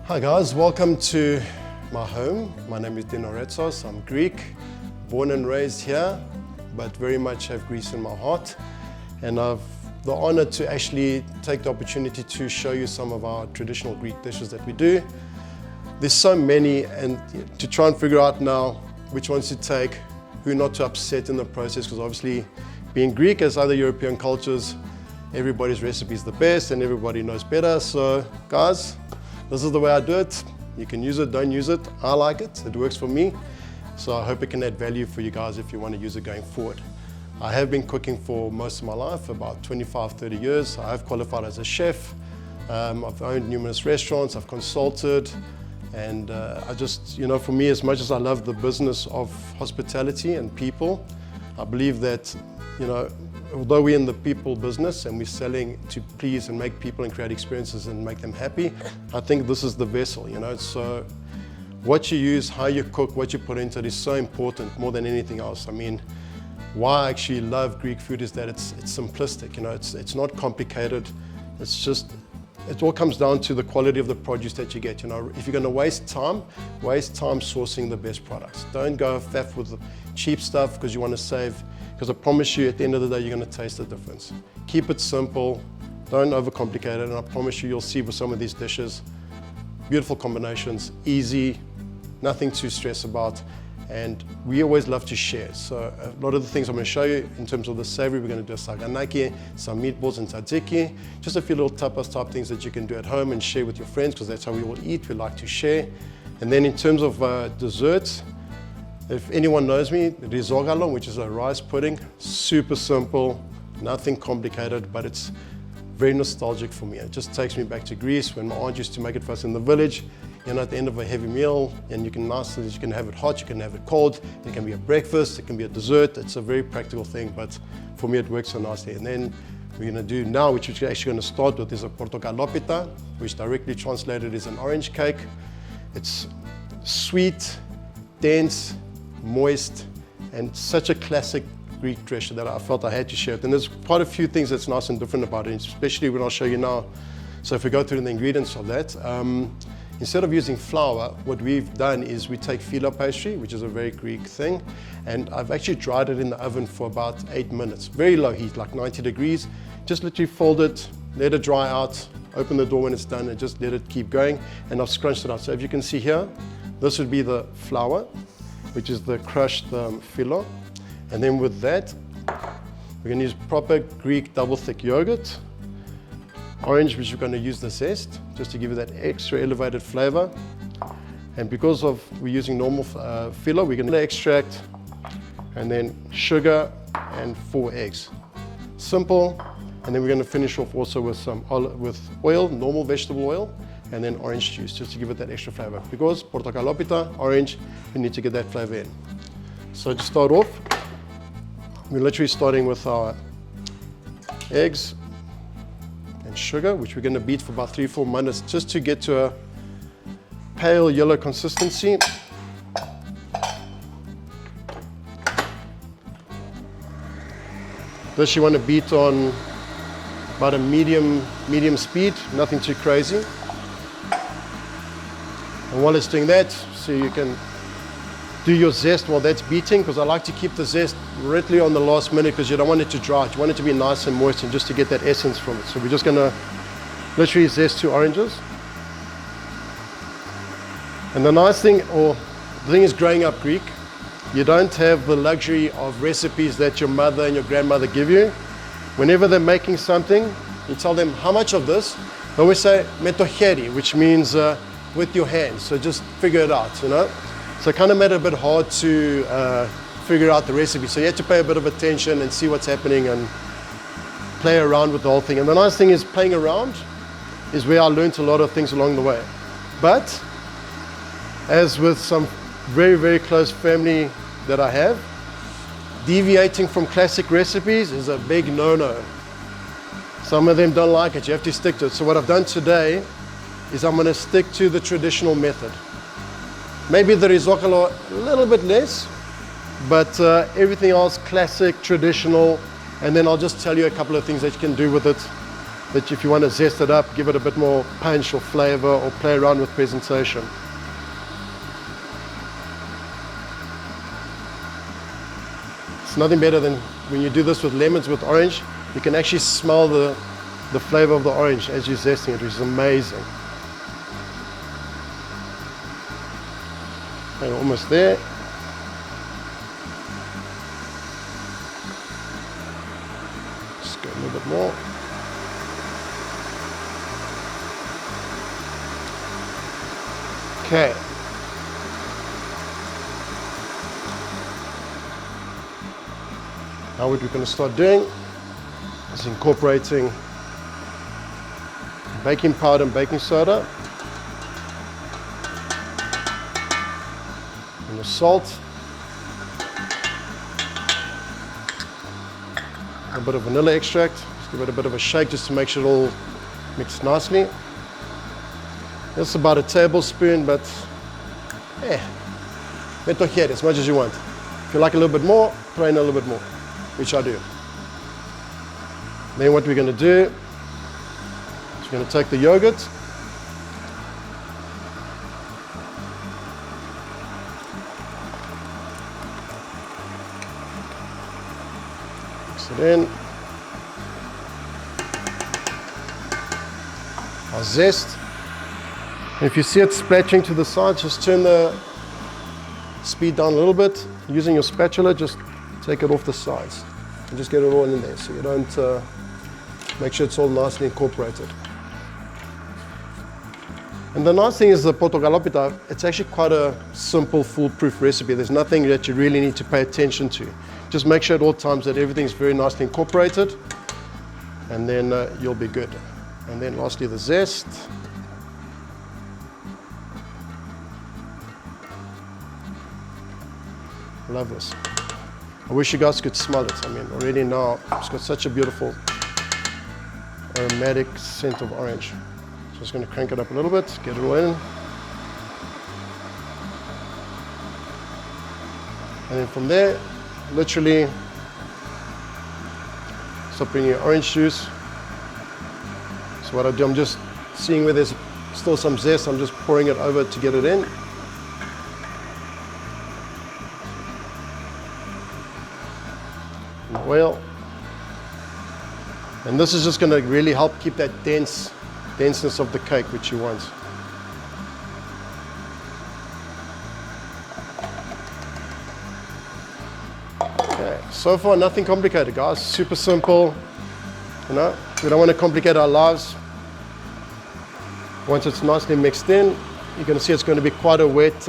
Hi guys, welcome to my home. My name is Dino Retsos. I'm Greek, born and raised here, but very much have Greece in my heart. And I've the honor to actually take the opportunity to show you some of our traditional Greek dishes that we do. There's so many, and to try and figure out now which ones to take, who not to upset in the process, because obviously being Greek, as other European cultures, everybody's recipe is the best and everybody knows better. So guys, this is the way I do it. You can use it, don't use it. I like it, it works for me. So I hope it can add value for you guys if you want to use it going forward. I have been cooking for most of my life, about 25, 30 years. I have qualified as a chef. I've owned numerous restaurants, I've consulted, and I just, for me, as much as I love the business of hospitality and people, I believe that, although we're in the people business and we're selling to please and make people and create experiences and make them happy, I think this is the vessel, So what you use, how you cook, what you put into it is so important more than anything else. I mean, why I actually love Greek food is that it's simplistic, it's not complicated. It's just, it all comes down to the quality of the produce that you get. If you're going to waste time sourcing the best products. Don't go faff with the cheap stuff because you want to save, because I promise you at the end of the day you're going to taste the difference. Keep it simple, don't overcomplicate it, and I promise you'll see with some of these dishes, beautiful combinations, easy, nothing to stress about. And we always love to share. So a lot of the things I'm going to show you in terms of the savory, we're going to do a Saganaki, some meatballs and tzatziki, just a few little tapas type things that you can do at home and share with your friends, because that's how we all eat. We like to share. And then in terms of desserts, if anyone knows me, Rozigalo, which is a rice pudding, super simple, nothing complicated, but it's very nostalgic for me. It just takes me back to Greece when my aunt used to make it for us in the village. At the end of a heavy meal, and you can have it hot, you can have it cold, it can be a breakfast, it can be a dessert. It's a very practical thing, but for me it works so nicely. And then we're going to do now, which we're actually going to start with, is a Portokalopita, which directly translated is an orange cake. It's sweet, dense, moist, and such a classic Greek dish that I felt I had to share it. And there's quite a few things that's nice and different about it, especially when I'll show you now. So if we go through the ingredients of that, instead of using flour, what we've done is we take filo pastry, which is a very Greek thing, and I've actually dried it in the oven for about 8 minutes. Very low heat, like 90 degrees. Just literally fold it, let it dry out, open the door when it's done, and just let it keep going. And I've scrunched it out. So if you can see here, this would be the flour, which is the crushed filo. And then with that, we're going to use proper Greek double thick yogurt. Orange, which we're going to use the zest, just to give it that extra elevated flavor. And because we're using normal filo, we're going to extract, and then sugar and 4 eggs. Simple. And then we're going to finish off also with some with oil, normal vegetable oil, and then orange juice, just to give it that extra flavor. Because Portokalopita, orange, we need to get that flavor in. So to start off, we're literally starting with our eggs and sugar, which we're going to beat for about 3-4 minutes just to get to a pale yellow consistency. This you want to beat on about a medium speed, nothing too crazy. And while it's doing that, so you can do your zest while that's beating, because I like to keep the zest directly on the last minute because you don't want it to dry. You want it to be nice and moist, and just to get that essence from it. So we're just going to literally zest 2 oranges. And the nice thing, or the thing is, growing up Greek, you don't have the luxury of recipes that your mother and your grandmother give you. Whenever they're making something, you tell them how much of this. They always say me to cheri, which means with your hands. So just figure it out, So it kind of made it a bit hard to figure out the recipe. So you had to pay a bit of attention and see what's happening and play around with the whole thing. And the nice thing is, playing around is where I learned a lot of things along the way. But as with some very, very close family that I have, deviating from classic recipes is a big no-no. Some of them don't like it. You have to stick to it. So what I've done today is I'm going to stick to the traditional method. Maybe the Rozigalo a little bit less, but everything else classic, traditional, and then I'll just tell you a couple of things that you can do with it that if you want to zest it up, give it a bit more punch or flavor, or play around with presentation. It's nothing better than when you do this with lemons, with orange, you can actually smell the flavor of the orange as you're zesting it, which is amazing. And almost there. Just go a little bit more. Okay. Now what we're going to start doing is incorporating baking powder and baking soda, and the salt, a bit of vanilla extract. Just give it a bit of a shake just to make sure it all mixed nicely. That's about a tablespoon, but meto as much as you want. If you like a little bit more, throw in a little bit more, which I do. Then what we're going to do is we're going to take the yogurt, mix it in, our zest. And if you see it splattering to the side, just turn the speed down a little bit. Using your spatula, just take it off the sides and just get it all in there, so you don't make sure it's all nicely incorporated. And the nice thing is the Portokalopita, it's actually quite a simple, foolproof recipe. There's nothing that you really need to pay attention to. Just make sure at all times that everything's very nicely incorporated, and then you'll be good. And then lastly, the zest. Love this. I wish you guys could smell it. I mean, already now it's got such a beautiful aromatic scent of orange. So just going to crank it up a little bit, get it all in. And then from there, literally start putting your orange juice. So what I do, I'm just seeing where there's still some zest, I'm just pouring it over to get it in. Oil, and this is just going to really help keep that denseness of the cake which you want. Okay, so far nothing complicated, guys. Super simple. You know, we don't want to complicate our lives. Once it's nicely mixed in, you're going to see it's going to be quite a wet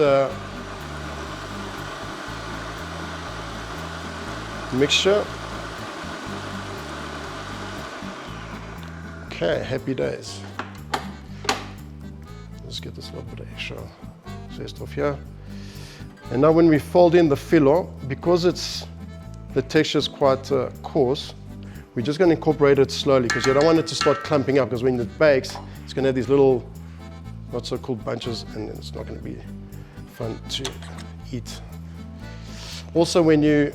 mixture. Okay, happy days. Let's get this little bit of extra zest off here. And now when we fold in the filo, because the texture is quite coarse, we're just going to incorporate it slowly because you don't want it to start clumping up, because when it bakes, it's going to have these little not so cool bunches, and it's not going to be fun to eat. Also, when you're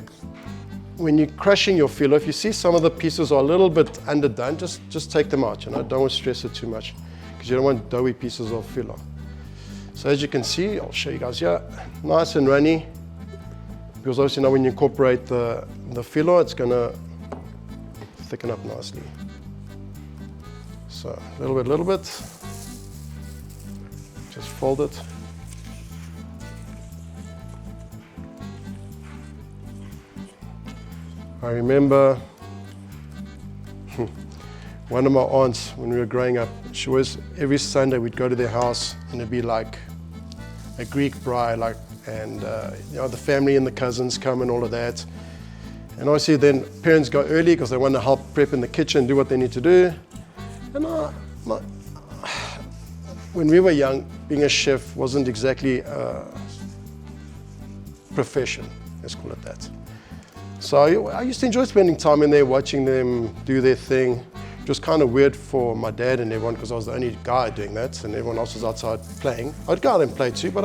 crushing your filo, if you see some of the pieces are a little bit underdone, just take them out. You know, don't stress it too much because you don't want doughy pieces of filo. So as you can see, I'll show you guys here, nice and runny. Because obviously now when you incorporate the filo, it's going to thicken up nicely. So a little bit. Just fold it. I remember one of my aunts when we were growing up, she was, every Sunday we'd go to their house and it'd be like a Greek bride, and you know, the family and the cousins come and all of that. And obviously then parents go early because they want to help prep in the kitchen, do what they need to do. And when we were young, being a chef wasn't exactly a profession, let's call it that. So I used to enjoy spending time in there, watching them do their thing. It was kind of weird for my dad and everyone because I was the only guy doing that and everyone else was outside playing. I'd go out and play too, but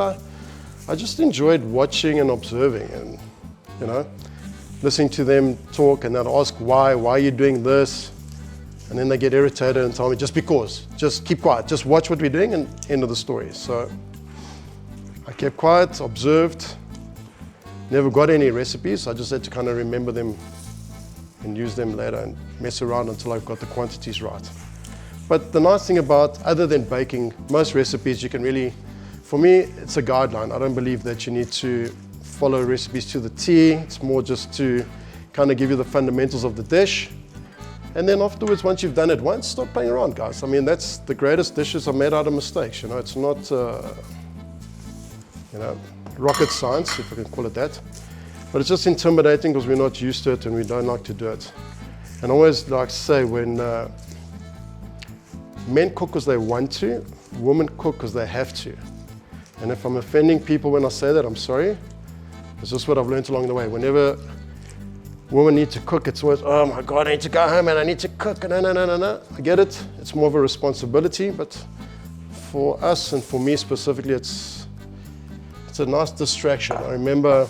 I just enjoyed watching and observing and, you know, listening to them talk, and they'd ask why are you doing this? And then they get irritated and tell me, just because, just keep quiet, just watch what we're doing, and end of the story. So I kept quiet, observed, never got any recipes. I just had to kind of remember them and use them later and mess around until I've got the quantities right. But the nice thing about, other than baking, most recipes you can really, for me, it's a guideline. I don't believe that you need to follow recipes to the T. It's more just to kind of give you the fundamentals of the dish. And then afterwards, once you've done it once, stop playing around, guys. I mean, that's the greatest dishes are made out of mistakes. You know, it's not, rocket science, if I can call it that. But it's just intimidating because we're not used to it and we don't like to do it. And I always like to say, when men cook because they want to, women cook because they have to. And if I'm offending people when I say that, I'm sorry. It's just what I've learned along the way. Whenever women need to cook, it's always, oh my God, I need to go home and I need to cook. No. I get it. It's more of a responsibility. But for us and for me specifically, it's a nice distraction. I remember,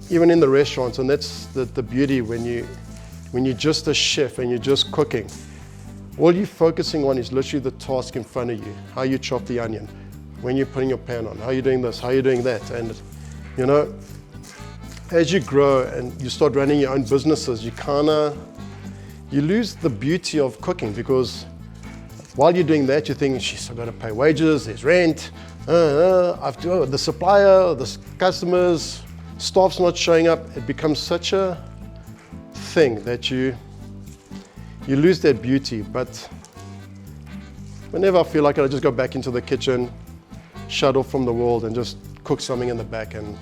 even in the restaurants, and that's the beauty when you're just a chef and you're just cooking, all you're focusing on is literally the task in front of you, how you chop the onion, when you're putting your pan on, how you're doing this, how you're doing that. And, as you grow and you start running your own businesses, you lose the beauty of cooking, because while you're doing that, you think, I've got to pay wages, there's rent, the supplier, the customers, staff's not showing up. It becomes such a thing that you lose that beauty. But whenever I feel like it, I just go back into the kitchen, shut off from the world, and just cook something in the back and,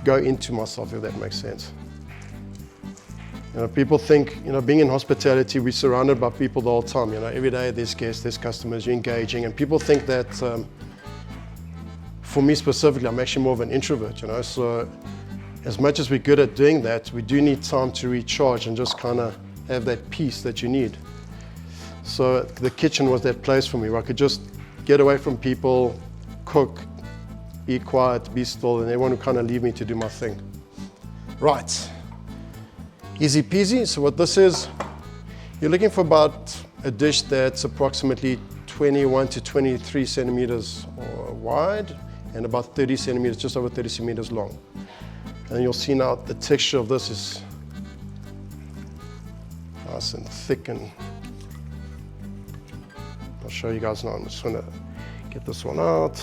go into myself, if that makes sense. People think, being in hospitality, we're surrounded by people the whole time. Every day there's guests, there's customers, you're engaging, and people think that, for me specifically, I'm actually more of an introvert, So as much as we're good at doing that, we do need time to recharge and just kind of have that peace that you need. So the kitchen was that place for me where I could just get away from people, cook, be quiet, be still, and everyone would kind of leave me to do my thing. Right. Easy peasy. So what this is, you're looking for about a dish that's approximately 21 to 23 centimeters wide and about 30 centimeters, just over 30 centimeters long. And you'll see now the texture of this is nice and thick, and I'll show you guys now. I'm just gonna get this one out.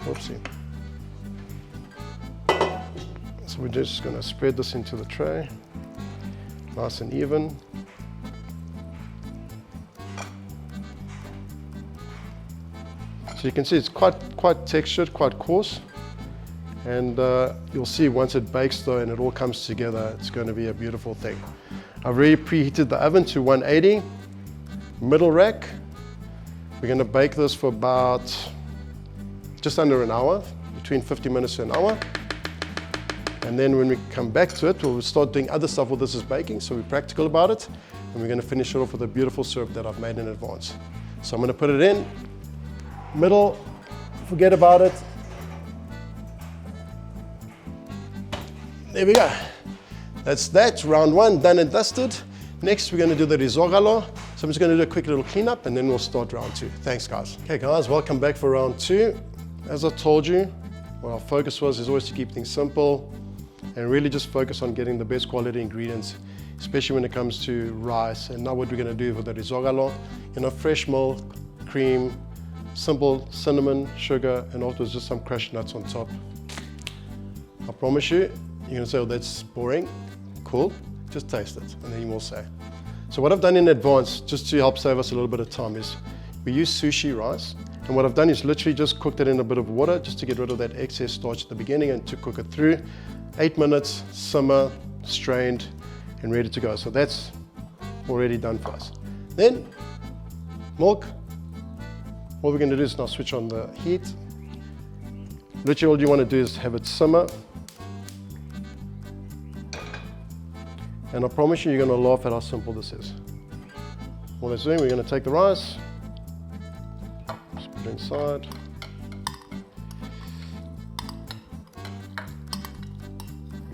Whoopsie. So we're just going to spread this into the tray, nice and even. So you can see it's quite textured, quite coarse, and you'll see once it bakes though and it all comes together, it's going to be a beautiful thing. I've already preheated the oven to 180, middle rack. We're going to bake this for about just under an hour, between 50 minutes to an hour. And then when we come back to it, we'll start doing other stuff while this is baking, so we're practical about it. And we're going to finish it off with a beautiful syrup that I've made in advance. So I'm going to put it in, middle, forget about it. There we go. That's that, round one, done and dusted. Next, we're going to do the Rozigalo. So I'm just going to do a quick little cleanup and then we'll start round two. Thanks, guys. Okay, guys, welcome back for round two. As I told you, what our focus is always to keep things simple and really just focus on getting the best quality ingredients, especially when it comes to rice. And now what we're going to do with the Rozigalo, fresh milk, cream, simple cinnamon, sugar, and afterwards just some crushed nuts on top. I promise you, you're going to say, oh, that's boring. Cool, just taste it, and then you will say. So what I've done in advance, just to help save us a little bit of time, is we use sushi rice. And what I've done is literally just cooked it in a bit of water just to get rid of that excess starch at the beginning and to cook it through. 8 minutes, simmer, strained, and ready to go. So that's already done for us. Then, milk. What we're going to do is now switch on the heat. Literally all you want to do is have it simmer. And I promise you, you're going to laugh at how simple this is. All that's doing, we're going to take the rice, just put it inside.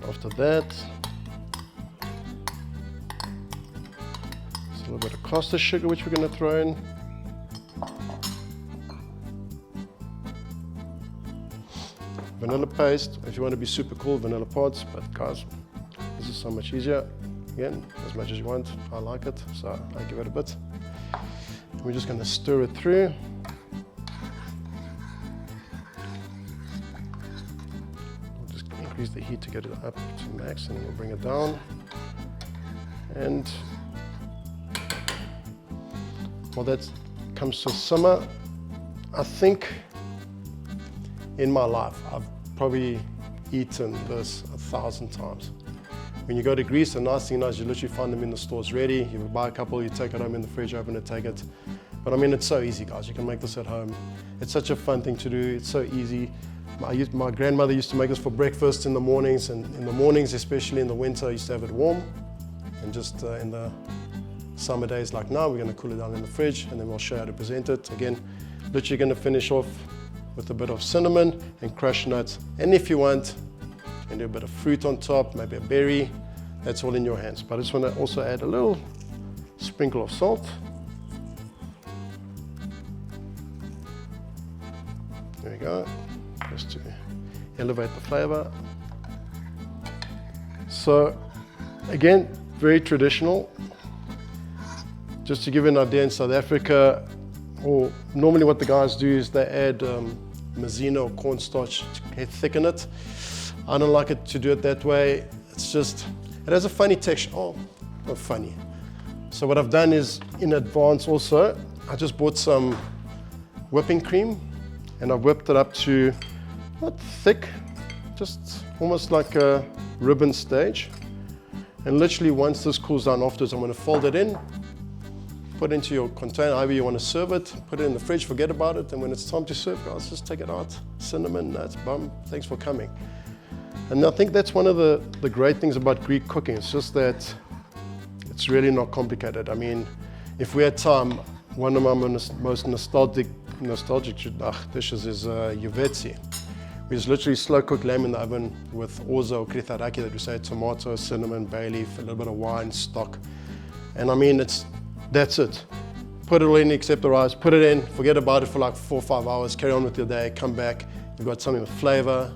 After that, a little bit of caster sugar which we're going to throw in. Vanilla paste, if you want to be super cool, vanilla pods, but guys, this is so much easier. Again, as much as you want, I like it, so I give it a bit. We're just going to stir it through. We'll just increase the heat to get it up to max, and then we'll bring it down. And while that comes to a simmer, I think in my life I've probably eaten this 1,000 times. When you go to Greece, the nice thing is you literally find them in the stores ready. You buy a couple, you take it home in the fridge, open it, take it. But I mean, it's so easy, guys. You can make this at home. It's such a fun thing to do. It's so easy. My grandmother used to make this for breakfast in the mornings, and in the mornings, especially in the winter, I used to have it warm. And just in the summer days like now, we're going to cool it down in the fridge, and then we'll show you how to present it. Again, literally going to finish off with a bit of cinnamon and crushed nuts. And if you want, you can do a bit of fruit on top, maybe a berry. That's all in your hands. But I just want to also add a little sprinkle of salt. There we go, just to elevate the flavor. So again, very traditional. Just to give you an idea, in South Africa, or normally what the guys do is they add maizena or cornstarch to thicken it. I don't like it to do it that way. It's just, it has a funny texture. Oh, not funny. So what I've done is, in advance also, I just bought some whipping cream, and I've whipped it up to, not thick, just almost like a ribbon stage. And literally once this cools down afterwards, I'm going to fold it in, put it into your container, however you want to serve it, put it in the fridge, forget about it, and when it's time to serve, guys, just take it out. Cinnamon, nuts, bum, thanks for coming. And I think that's one of the great things about Greek cooking. It's just that it's really not complicated. I mean, if we had time, one of my most nostalgic dishes is Juvetsi, which is literally slow cooked lamb in the oven with orzo or kritharaki, that we say, tomato, cinnamon, bay leaf, a little bit of wine, stock. And I mean, that's it. Put it all in except the rice, put it in, forget about it for like 4 or 5 hours, carry on with your day, come back, you've got something with flavor,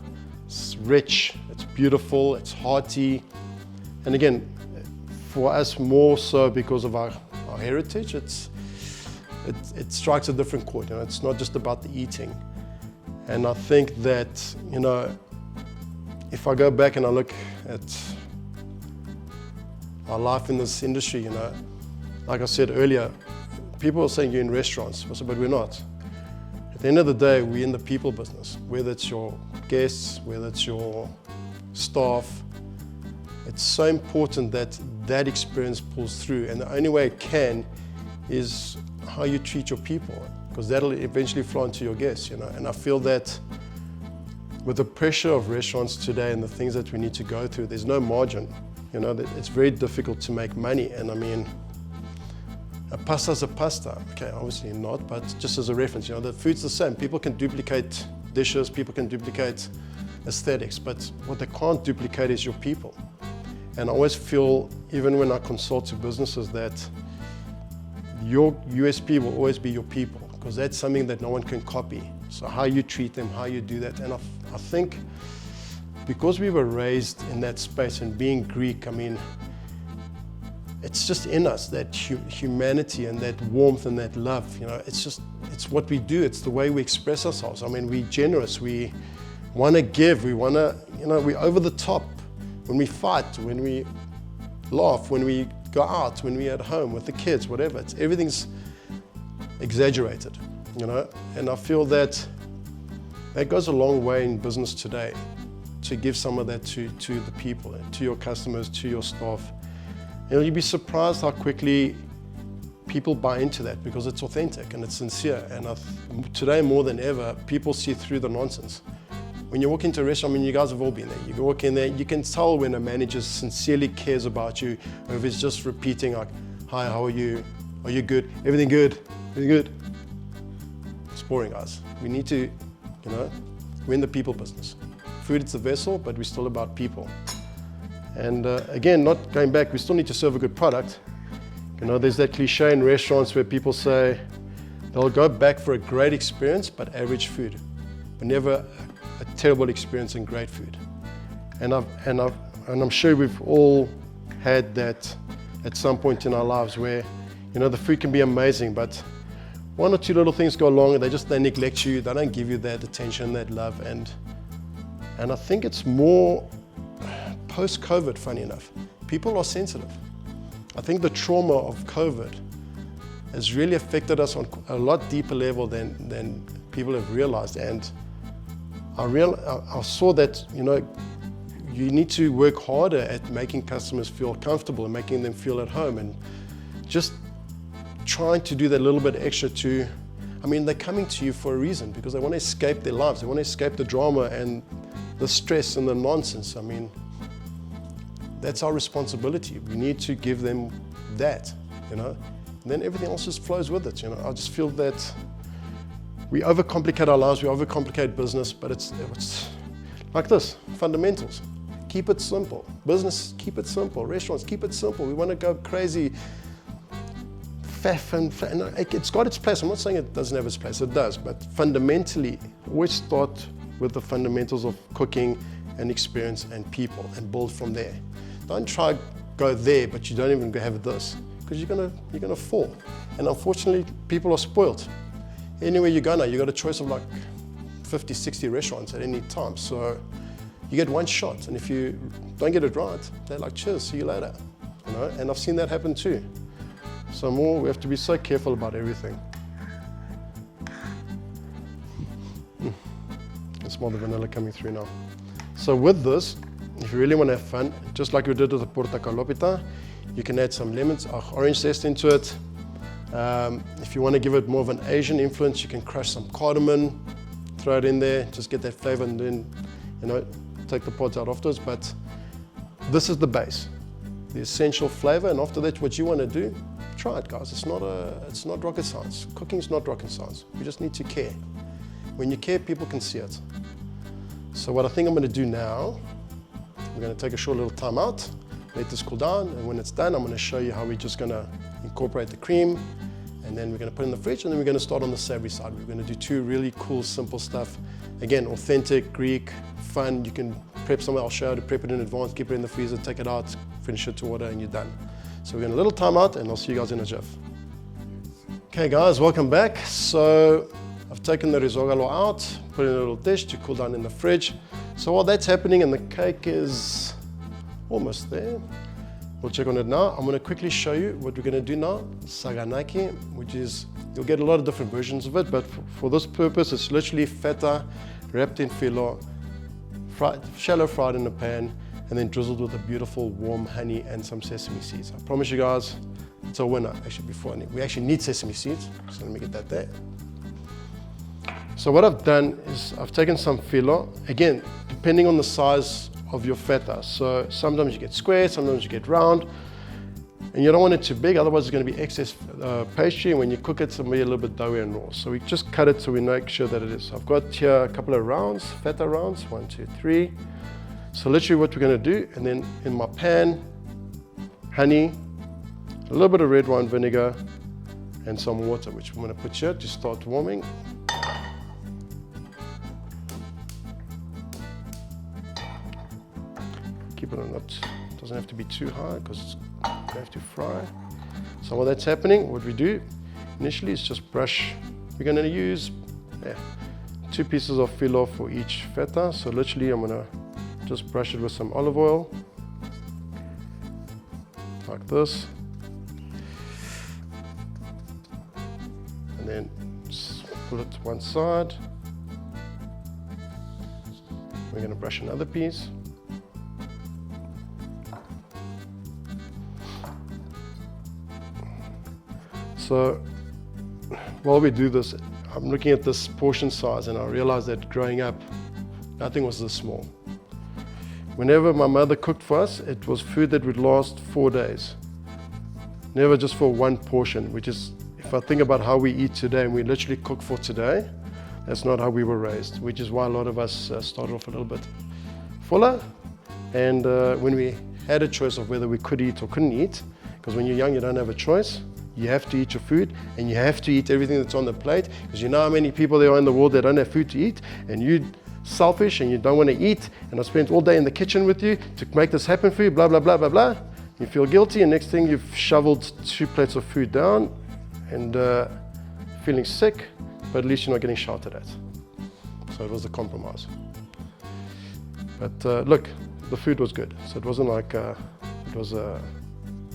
it's rich, it's beautiful, it's hearty. And again, for us more so because of our heritage, it strikes a different chord. You know, it's not just about the eating. And I think that, you know, if I go back and I look at our life in this industry, you know, like I said earlier, people are saying you're in restaurants, I said, but we're not. At the end of the day, we're in the people business, whether it's your guests, whether it's your staff. It's so important that that experience pulls through, and the only way it can is how you treat your people, because that'll eventually flow into your guests, you know. And I feel that with the pressure of restaurants today and the things that we need to go through, there's no margin, you know. It's very difficult to make money. And I mean, a pasta's a pasta. Okay, obviously not, but just as a reference, you know, the food's the same. People can duplicate dishes, people can duplicate aesthetics, but what they can't duplicate is your people. And I always feel, even when I consult to businesses, that your USP will always be your people, because that's something that no one can copy. So how you treat them, how you do that. And I think because we were raised in that space, and being Greek, I mean, it's just in us, that humanity and that warmth and that love, you know. It's what we do, it's the way we express ourselves. I mean, we're generous, we want to give, we want to, you know, we're over the top. When we fight, when we laugh, when we go out, when we're at home with the kids, whatever, everything's exaggerated, you know. And I feel that goes a long way in business today, to give some of that to the people, to your customers, to your staff. And you'll be surprised how quickly people buy into that, because it's authentic and it's sincere. And today more than ever, people see through the nonsense. When you walk into a restaurant, I mean, you guys have all been there. You walk in there, you can tell when a manager sincerely cares about you, or if it's just repeating like, hi, how are you? Are you good? Everything good? Everything good? It's boring, guys. We need to, you know, we're in the people business. Food is the vessel, but we're still about people. And again, not going back, we still need to serve a good product. You know, there's that cliche in restaurants where people say they'll go back for a great experience, but average food, but never a terrible experience and great food. And I'm sure we've all had that at some point in our lives where, you know, the food can be amazing, but one or two little things go along and they neglect you, they don't give you that attention, that love, and I think it's more post-COVID, funny enough. People are sensitive. I think the trauma of COVID has really affected us on a lot deeper level than people have realized. And I saw that, you know, you need to work harder at making customers feel comfortable and making them feel at home, and just trying to do that little bit extra to, I mean, they're coming to you for a reason because they want to escape their lives. They want to escape the drama and the stress and the nonsense. I mean, that's our responsibility. We need to give them that, you know, and then everything else just flows with it. You know, I just feel that we overcomplicate our lives, we overcomplicate business, but it's like this, fundamentals. Keep it simple. Business, keep it simple. Restaurants, keep it simple. We want to go crazy, faff and it's got its place. I'm not saying it doesn't have its place, it does, but fundamentally, always start with the fundamentals of cooking and experience and people and build from there. Don't try go there, but you don't even have this, because you're gonna fall. And unfortunately, people are spoiled. Anywhere you go now, you got a choice of like 50, 60 restaurants at any time. So you get one shot, and if you don't get it right, they're like, cheers, see you later. You know, and I've seen that happen too. So we have to be so careful about everything. I smell the vanilla coming through now. So with this, if you really want to have fun, just like we did with the Portokalopita, you can add some lemons, orange zest into it. If you want to give it more of an Asian influence, you can crush some cardamom, throw it in there, just get that flavor, and then, you know, take the pods out afterwards. But this is the base, the essential flavor, and after that, what you want to do, try it, guys. It's not rocket science. Cooking is not rocket science. We just need to care. When you care, people can see it. So what I think I'm going to do now, we're going to take a short little time out, let this cool down, and when it's done, I'm going to show you how we're just going to incorporate the cream, and then we're going to put it in the fridge, and then we're going to start on the savory side. We're going to do two really cool, simple stuff. Again, authentic, Greek, fun. You can prep somewhere. I'll show you how to prep it in advance, keep it in the freezer, take it out, finish it to order, and you're done. So we're going to a little time out, and I'll see you guys in a jiff. Okay guys, welcome back. So I've taken the Rozigalo out, put it in a little dish to cool down in the fridge. So while that's happening and the cake is almost there, we'll check on it now. I'm going to quickly show you what we're going to do now. Saganaki, which is, you'll get a lot of different versions of it, but for this purpose, it's literally feta wrapped in filo, shallow fried in a pan, and then drizzled with a beautiful warm honey and some sesame seeds. I promise you guys, it's a winner. Actually, we actually need sesame seeds, so let me get that there. So what I've done is I've taken some filo, again, depending on the size of your feta. So sometimes you get square, sometimes you get round, and you don't want it too big, otherwise it's going to be excess pastry, and when you cook it, it's going to be a little bit doughy and raw. So we just cut it so we make sure that it is. I've got here a couple of rounds, feta rounds, 1, 2, 3. So literally what we're going to do, and then in my pan, honey, a little bit of red wine vinegar, and some water, which I'm going to put here to start warming. Keep it on that, doesn't have to be too high because you have to fry. So while that's happening, what we do initially is just brush. We're going to use 2 pieces of filo for each feta. So literally I'm going to just brush it with some olive oil, like this. And then just pull it to one side. We're going to brush another piece. So while we do this, I'm looking at this portion size, and I realized that growing up, nothing was this small. Whenever my mother cooked for us, it was food that would last 4 days. Never just for one portion, which is, if I think about how we eat today and we literally cook for today, that's not how we were raised, which is why a lot of us started off a little bit fuller. And when we had a choice of whether we could eat or couldn't eat, because when you're young, you don't have a choice. You have to eat your food, and you have to eat everything that's on the plate, because you know how many people there are in the world that don't have food to eat, and you're selfish and you don't want to eat, and I spent all day in the kitchen with you to make this happen for you, blah, blah, blah, blah, blah. You feel guilty, and next thing you've shoveled 2 plates of food down and feeling sick, but at least you're not getting shouted at. So it was a compromise. But look, the food was good. So it wasn't like it was a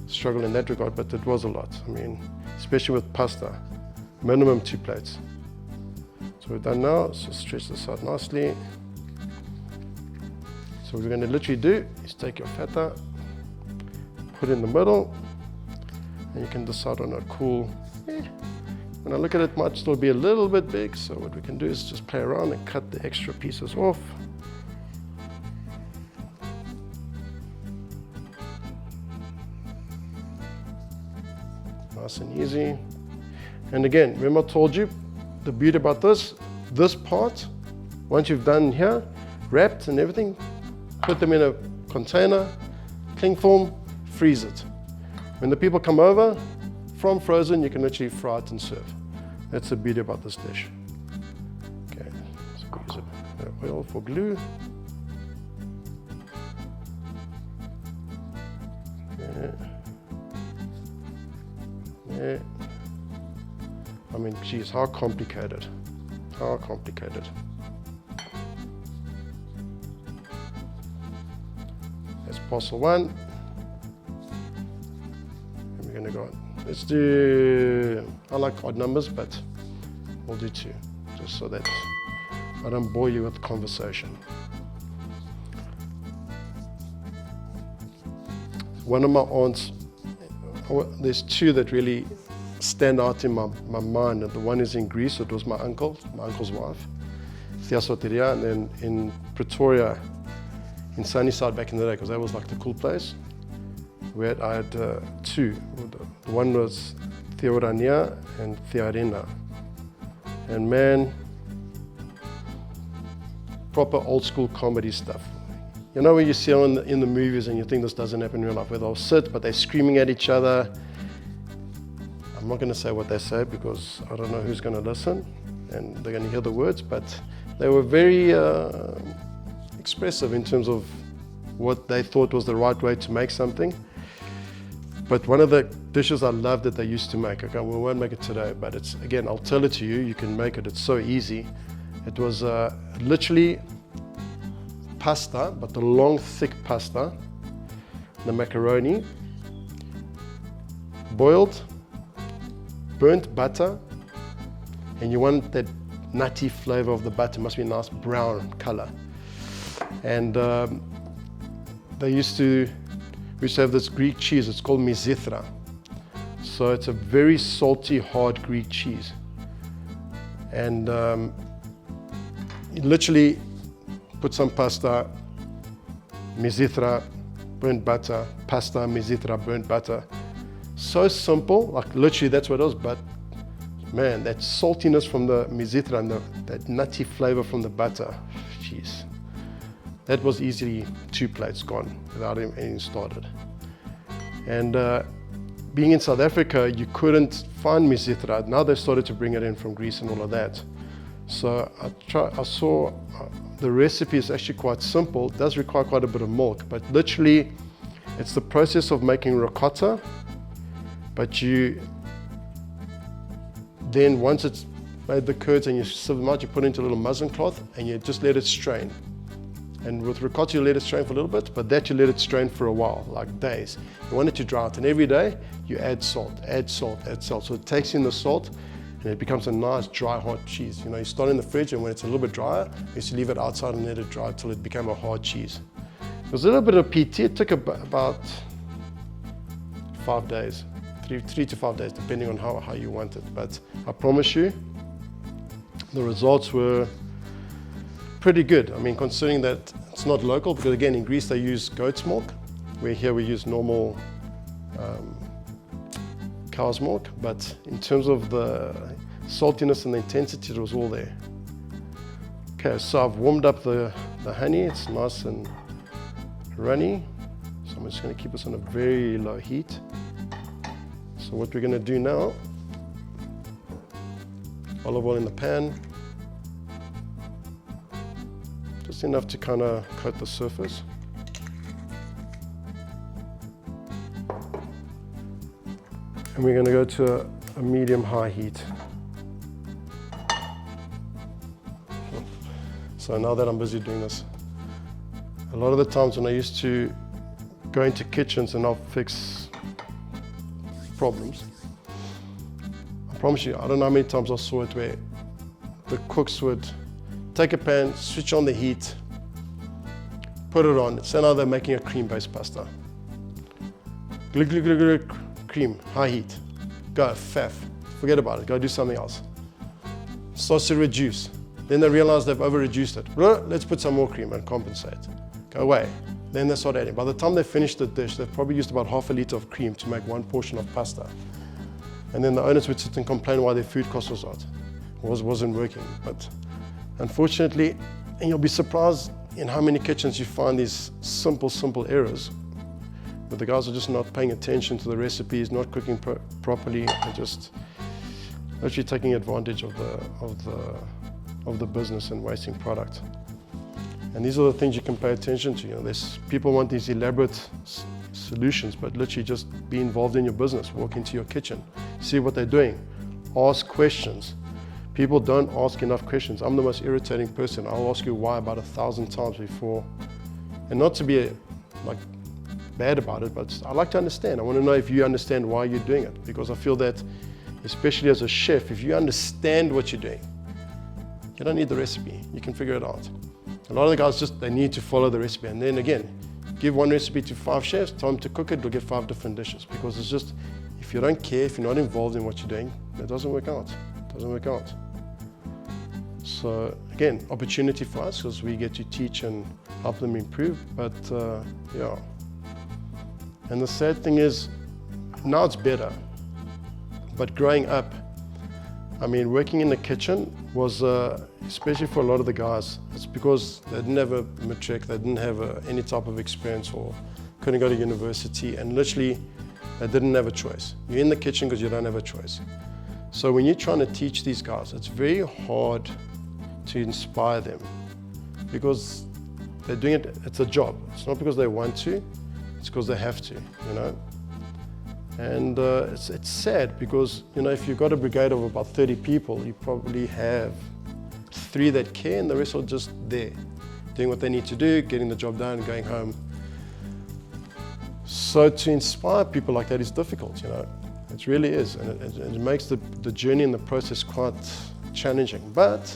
struggle in that regard, but it was a lot. I mean, especially with pasta, minimum 2 plates. So we're done now, so stretch this out nicely. So what we're going to literally do is take your feta, put it in the middle, and you can decide on a cool, when I look at it, it might still be a little bit big, so what we can do is just play around and cut the extra pieces off. Nice and easy. And again, remember I told you, the beauty about this part, once you've done here, wrapped and everything, put them in a container, cling film, freeze it. When the people come over, from frozen, you can literally fry it and serve. That's the beauty about this dish. Okay, so use a bit of oil for glue. Yeah. I mean, geez, how complicated. How complicated. That's parcel 1. And we're going to go on. Let's do, I like odd numbers, but we'll do 2, just so that I don't bore you with conversation. One of my aunts, there's 2 that really stand out in my mind. And the one is in Greece, it was my uncle's wife, Thea Soteria, and then in Pretoria, in Sunnyside back in the day, because that was like the cool place, where I had 2. The one was Theorania and Thearina. And man, proper old school comedy stuff. You know when you see them in the movies and you think this doesn't happen in real life, where they'll sit, but they're screaming at each other. I'm not going to say what they say because I don't know who's going to listen and they're going to hear the words, but they were very expressive in terms of what they thought was the right way to make something. But one of the dishes I love that they used to make, okay, we won't make it today, but it's, again, I'll tell it to you, you can make it, it's so easy. It was literally pasta, but the long, thick pasta, the macaroni, boiled, burnt butter, and you want that nutty flavor of the butter, must be a nice brown color. And we used to have this Greek cheese, it's called mizithra. So it's a very salty, hard Greek cheese. And you literally put some pasta, mizithra, burnt butter, pasta, mizithra, burnt butter. So simple, like literally that's what it was, but man, that saltiness from the mizithra and that nutty flavor from the butter, jeez. That was easily 2 plates gone without even getting started. And being in South Africa, you couldn't find mizithra. Now they started to bring it in from Greece and all of that. So I saw the recipe is actually quite simple. It does require quite a bit of milk, but literally it's the process of making ricotta. But you then, once it's made the curds and you sieve them out, you put it into a little muslin cloth and you just let it strain. And with ricotta, you let it strain for a little bit, but that you let it strain for a while, like days. You want it to dry out, and every day you add salt, add salt, add salt. So it takes in the salt and it becomes a nice dry, hard cheese. You know, you start in the fridge, and when it's a little bit drier, you just leave it outside and let it dry till it became a hard cheese. It was a little bit of PT. It took about 5 days, 3 to 5 days, depending on how you want it. But I promise you, the results were pretty good. I mean, considering that it's not local, because again, in Greece they use goat's milk, where here we use normal cow's milk. But in terms of the saltiness and the intensity, it was all there. Okay, so I've warmed up the honey. It's nice and runny. So I'm I'm just going to keep this on a very low heat. So what we're going to do now, olive oil in the pan, just enough to kind of coat the surface. And we're going to go to a medium-high heat. So now that I'm busy doing this, a lot of the times when I used to go into kitchens and I'll fix problems, I promise you, I don't know how many times I saw it where the cooks would take a pan, switch on the heat, put it on. So now they're making a cream-based pasta. Glug, glug, glug, glug, cream, high heat. Go, faff. Forget about it. Go do something else. Starts to reduce. Then they realize they've over-reduced it. Let's put some more cream and compensate. Go away. Then they start adding. By the time they finish the dish, they've probably used about half a liter of cream to make one portion of pasta. And then the owners would sit and complain why their food cost wasn't working. But unfortunately, and you'll be surprised in how many kitchens you find these simple errors. But the guys are just not paying attention to the recipes, not cooking properly, and just actually taking advantage of the business and wasting product. And these are the things you can pay attention to. You know, there's people want these elaborate solutions, but literally just be involved in your business. Walk into your kitchen, see what they're doing, ask questions. People don't ask enough questions. I'm the most irritating person. I'll ask you why about 1,000 times before, and not to be bad about it, but I like to understand. I want to know if you understand why you're doing it, because I feel that, especially as a chef, if you understand what you're doing, you don't need the recipe. You can figure it out. A lot of the guys they need to follow the recipe, and then again, give one recipe to 5 chefs, tell them to cook it, they'll get 5 different dishes, because it's just, if you don't care, if you're not involved in what you're doing, it doesn't work out. It doesn't work out. So again, opportunity for us, because we get to teach and help them improve, but yeah. And the sad thing is, now it's better. But growing up, I mean, working in the kitchen was, especially for a lot of the guys, it's because they didn't have a matric, they didn't have any type of experience or couldn't go to university, and literally they didn't have a choice. You're in the kitchen because you don't have a choice. So when you're trying to teach these guys, it's very hard to inspire them because they're doing it, it's a job. It's not because they want to, it's because they have to, you know. And it's sad because, you know, if you've got a brigade of about 30 people, you probably have 3 that care and the rest are just there, doing what they need to do, getting the job done, going home. So to inspire people like that is difficult, you know. It really is, and it makes the journey and the process quite challenging. But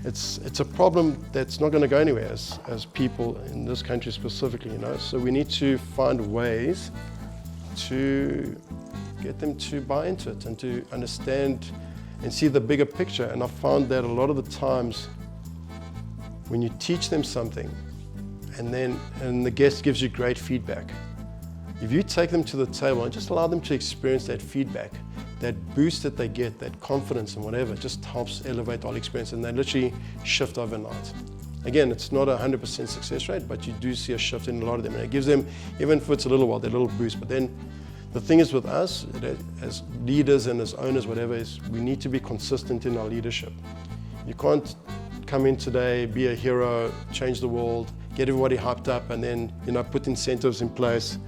it's a problem that's not going to go anywhere as people in this country specifically, you know. So we need to find ways to get them to buy into it and to understand and see the bigger picture. And I found that a lot of the times when you teach them something and the guest gives you great feedback, if you take them to the table and just allow them to experience that feedback, that boost that they get, that confidence and whatever, just helps elevate the whole experience, and they literally shift overnight. Again, it's not a 100% success rate, but you do see a shift in a lot of them, and it gives them, even if it's a little while, that little boost. But then the thing is with us, as leaders and as owners, whatever, is we need to be consistent in our leadership. You can't come in today, be a hero, change the world, get everybody hyped up, and then, you know, put incentives in place.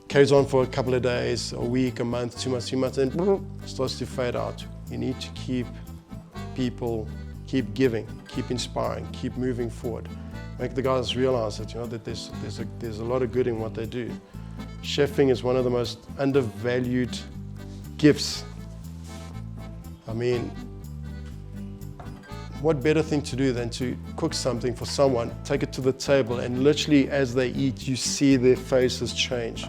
Carries on for a couple of days, a week, a month, 2 months, 3 months, and starts to fade out. You need to keep people, keep giving, keep inspiring, keep moving forward. Make the guys realize that, you know, that there's a lot of good in what they do. Chefing is one of the most undervalued gifts. I mean, what better thing to do than to cook something for someone, take it to the table, and literally as they eat, you see their faces change.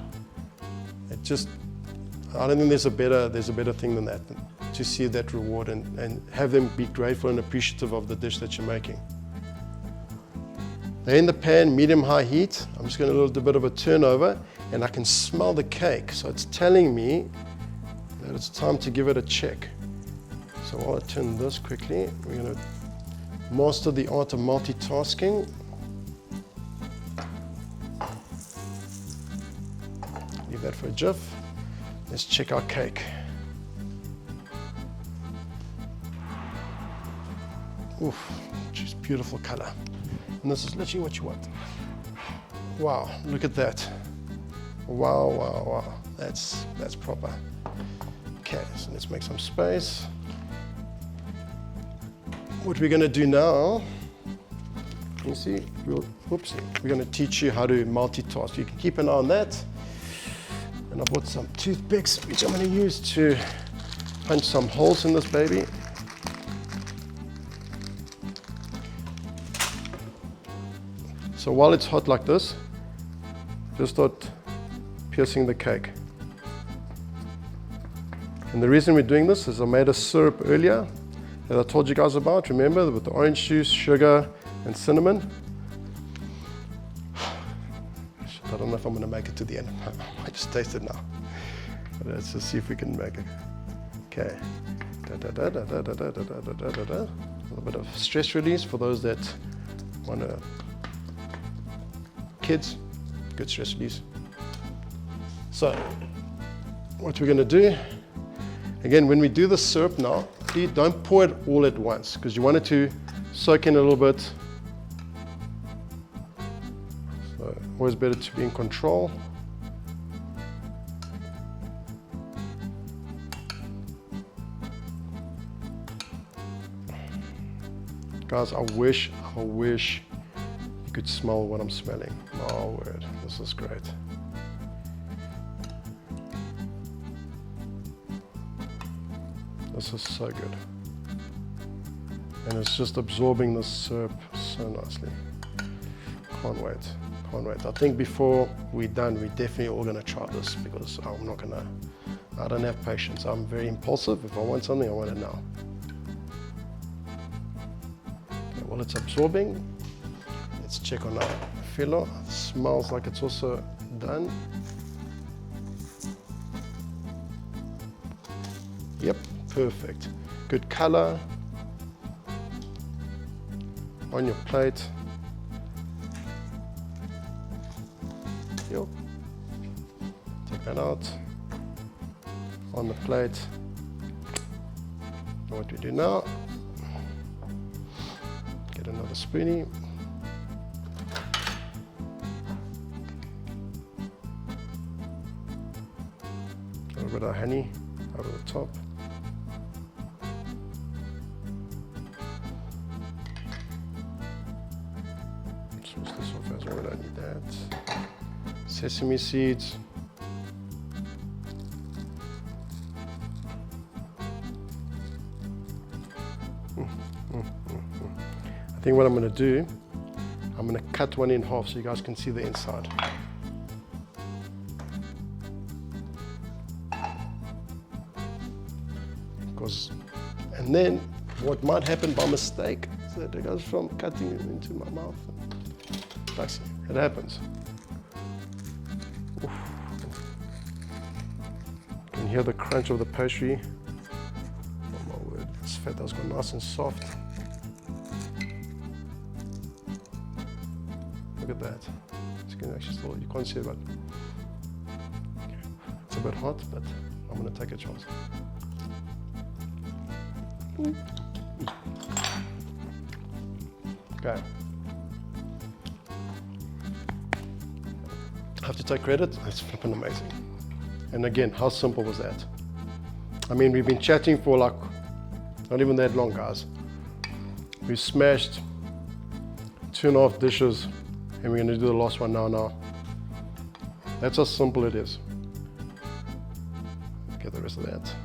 I don't think there's a better thing than that, to see that reward and have them be grateful and appreciative of the dish that you're making. They're in the pan, medium-high heat. I'm just going to do a little bit of a turnover, and I can smell the cake. So it's telling me that it's time to give it a check. So while I turn this quickly, we're going to master the art of multitasking. that for a jiff. Let's check our cake. Oof, just beautiful color. And this is literally what you want. Wow, look at that. Wow, wow, wow. That's proper. Okay, so let's make some space. What we're gonna do now, you see, we're gonna teach you how to multitask. You can keep an eye on that. And I bought some toothpicks, which I'm gonna use to punch some holes in this baby. So while it's hot like this, just start piercing the cake. And the reason we're doing this is I made a syrup earlier that I told you guys about, remember, with the orange juice, sugar, and cinnamon. I don't know if I'm gonna make it to the end. I just taste it now. But let's just see if we can make it. Okay. A little bit of stress release for those that want to, kids, good stress release. So, what we're gonna do, again, when we do the syrup now, please don't pour it all at once because you want it to soak in a little bit. So, always better to be in control. Guys, I wish you could smell what I'm smelling. My word, this is great. This is so good. And it's just absorbing the syrup so nicely. Can't wait, can't wait. I think before we're done, we're definitely all gonna try this because I don't have patience. I'm very impulsive. If I want something, I want it now. Okay, while it's absorbing, let's check on our filo. It smells like it's also done. Yep, perfect. Good color. On your plate. Yep. Take that out. On the plate. And what we do now, get another spoonie. A little bit of honey over the top. Switch this off as well, I don't need that. Sesame seeds. I think what I'm going to do, I'm going to cut one in half so you guys can see the inside. And then what might happen by mistake is that it goes from cutting it into my mouth. It happens. Oof. You can hear the crunch of the pastry. Oh my word, this feta's gone nice and soft. Look at that. You can actually still, you can't see it, but okay. It's a bit hot, but I'm going to take a chance. Okay. I have to take credit, it's flipping amazing. And again, how simple was that? I mean, we've been chatting for like, not even that long, guys. We smashed 2.5 dishes and we're gonna do the last one now. That's how simple it is. Get the rest of that.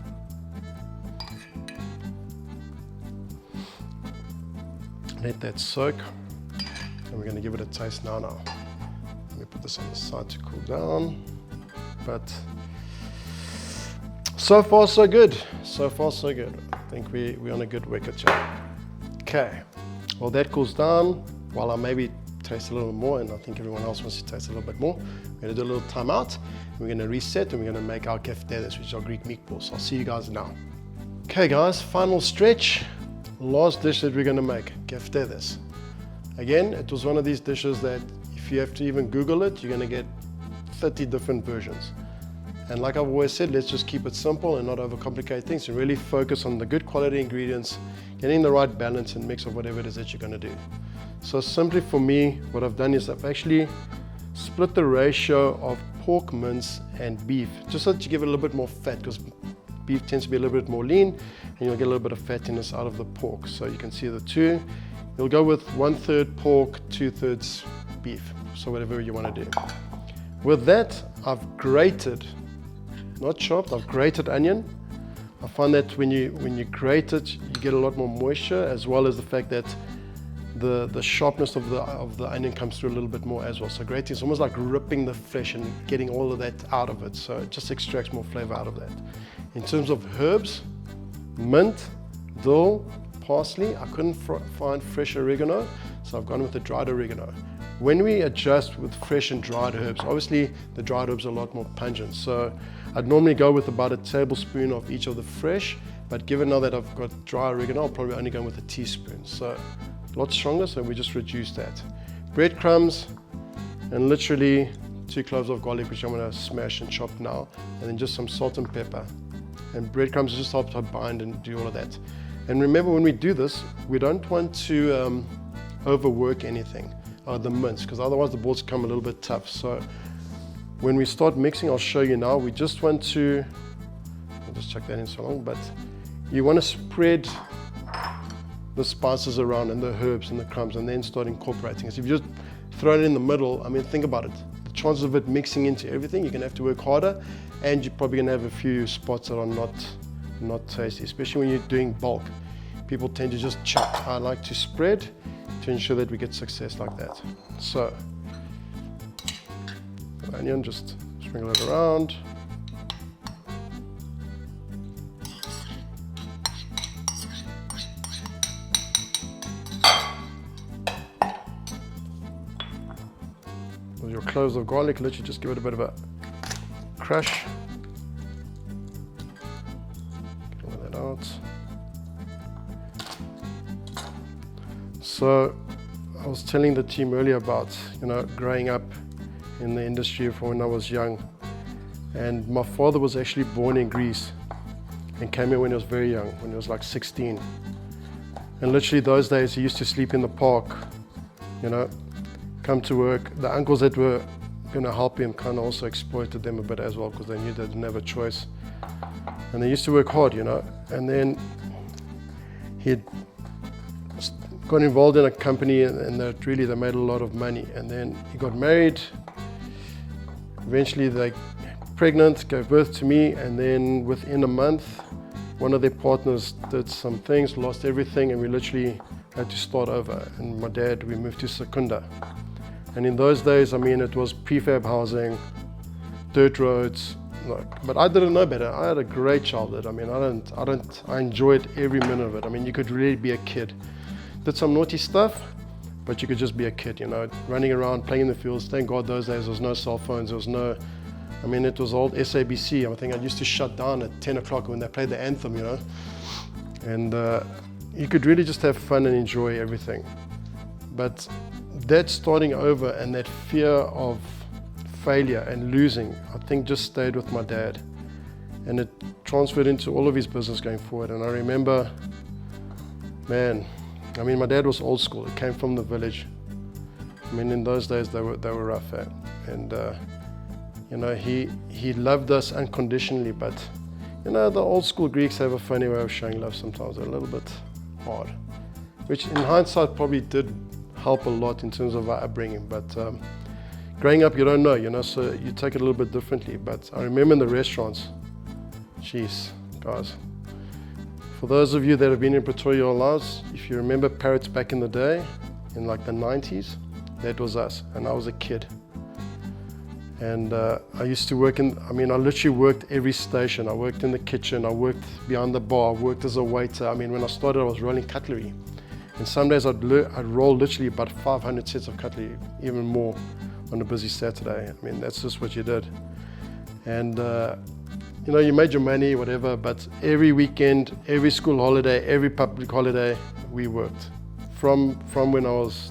Let that soak, and we're going to give it a taste now. Let me put this on the side to cool down. But so far so good. So far so good. I think we're on a good wicket here. Okay, well that cools down. While I maybe taste a little more, and I think everyone else wants to taste a little bit more, we're going to do a little time out. We're going to reset, and we're going to make our Keftedes, which are Greek meatballs. I'll see you guys now. Okay guys, final stretch. Last dish that we're going to make, Keftedes. Again, it was one of these dishes that if you have to even Google it, you're going to get 30 different versions. And like I've always said, let's just keep it simple and not overcomplicate things and really focus on the good quality ingredients, getting the right balance and mix of whatever it is that you're going to do. So simply for me, what I've done is I've actually split the ratio of pork mince and beef, just so that you give it a little bit more fat, because beef tends to be a little bit more lean and you'll get a little bit of fattiness out of the pork. So you can see the two. You'll go with 1/3 pork, 2/3 beef, so whatever you want to do. With that, I've grated, not chopped, I've grated onion. I find that when you grate it, you get a lot more moisture, as well as the fact that the sharpness of the onion comes through a little bit more as well. So grating is almost like ripping the flesh and getting all of that out of it. So it just extracts more flavor out of that. In terms of herbs, mint, dill, parsley. I couldn't find fresh oregano, so I've gone with the dried oregano. When we adjust with fresh and dried herbs, obviously the dried herbs are a lot more pungent. So I'd normally go with about a tablespoon of each of the fresh, but given now that I've got dry oregano, I'll probably only go with a teaspoon. So a lot stronger, so we just reduce that. Breadcrumbs, and literally 2 cloves of garlic, which I'm going to smash and chop now, and then just some salt and pepper. And breadcrumbs just help to bind and do all of that. And remember, when we do this, we don't want to overwork anything, the mince, because otherwise the balls come a little bit tough. So when we start mixing, I'll show you now, we just want to, I'll just chuck that in so long, but you want to spread the spices around and the herbs and the crumbs and then start incorporating. So if you just throw it in the middle, I mean, think about it. The chances of it mixing into everything, you're going to have to work harder, and you're probably going to have a few spots that are not tasty, especially when you're doing bulk. People tend to just chuck. I like to spread to ensure that we get success like that. So, the onion, just sprinkle it around. With your cloves of garlic, literally just give it a bit of a crush. Get all that out. So I was telling the team earlier about, growing up in the industry from when I was young. And my father was actually born in Greece and came here when he was very young, when he was like 16. And literally those days he used to sleep in the park, come to work. The uncles that were going to help him kind of also exploited them a bit as well, because they knew they didn't have a choice. And they used to work hard, And then he'd got involved in a company, and they made a lot of money. And then he got married. Eventually they pregnant, gave birth to me, and then within a month, one of their partners did some things, lost everything, and we literally had to start over. And my dad, we moved to Secunda. And in those days, it was prefab housing, dirt roads, but I didn't know better. I had a great childhood. I enjoyed every minute of it. You could really be a kid. Did some naughty stuff, but you could just be a kid, running around, playing in the fields. Thank God those days there was no cell phones, there was no, it was old SABC. I think I used to shut down at 10 o'clock when they played the anthem, And you could really just have fun and enjoy everything. But that starting over and that fear of failure and losing, I think just stayed with my dad. And it transferred into all of his business going forward. And I remember, my dad was old school. He came from the village. In those days they were rough, and he loved us unconditionally. But the old school Greeks have a funny way of showing love sometimes. They're a little bit hard, which in hindsight probably did help a lot in terms of our upbringing. But growing up, you don't know, so you take it a little bit differently. But I remember in the restaurants, jeez, guys. For those of you that have been in Pretoria your lives, if you remember Parrots back in the day, in like the 90s, that was us, and I was a kid. And I used to work I literally worked every station. I worked in the kitchen, I worked behind the bar, I worked as a waiter. When I started, I was rolling cutlery. And some days I'd roll literally about 500 sets of cutlery, even more on a busy Saturday. That's just what you did. And you made your money, whatever, but every weekend, every school holiday, every public holiday, we worked. From when I was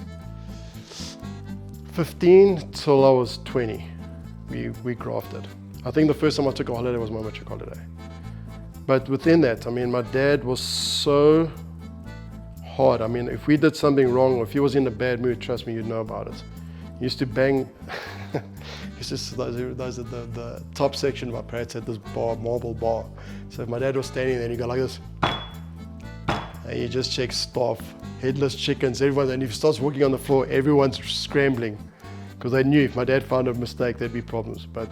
15 till I was 20, we grafted. I think the first time I took a holiday was my matric holiday. But within that, I mean, my dad was so hard. I mean, if we did something wrong or if he was in a bad mood, trust me, you'd know about it. He used to bang, it's just those are the top section of my parents had this bar, marble bar. So if my dad was standing there and he'd go like this, and you just check staff, headless chickens, everyone, and if he starts walking on the floor, everyone's scrambling because they knew if my dad found a mistake, there'd be problems. But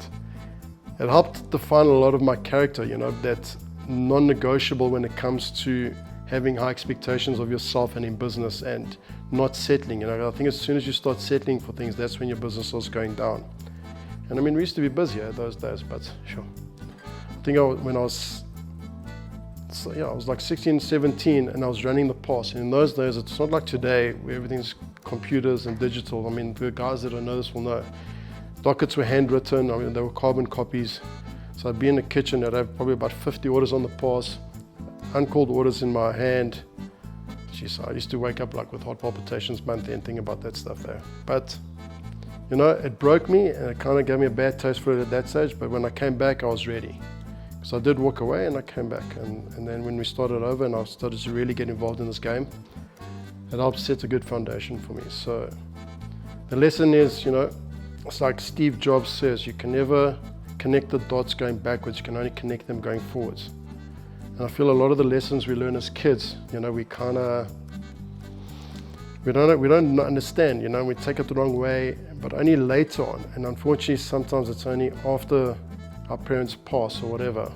it helped define a lot of my character, you know, that's non-negotiable when it comes to having high expectations of yourself and in business and not settling. You know, I think as soon as you start settling for things, that's when your business starts going down. And I mean, we used to be busier those days, but sure. I think when I was like 16, 17, and I was running the pass. And in those days, it's not like today where everything's computers and digital. I mean, the guys that know this will know. Dockets were handwritten. I mean, they were carbon copies. So I'd be in the kitchen, I'd have probably about 50 orders on the pass, uncalled orders in my hand. Jeez, I used to wake up like with heart palpitations monthly and think about that stuff there. But, you know, it broke me and it kind of gave me a bad taste for it at that stage. But when I came back, I was ready. So I did walk away and I came back. And then when we started over and I started to really get involved in this game, it helped set a good foundation for me. So the lesson is, you know, it's like Steve Jobs says, you can never connect the dots going backwards, you can only connect them going forwards. And I feel a lot of the lessons we learn as kids, you know, we don't understand, you know, we take it the wrong way, but only later on. And unfortunately, sometimes it's only after our parents pass or whatever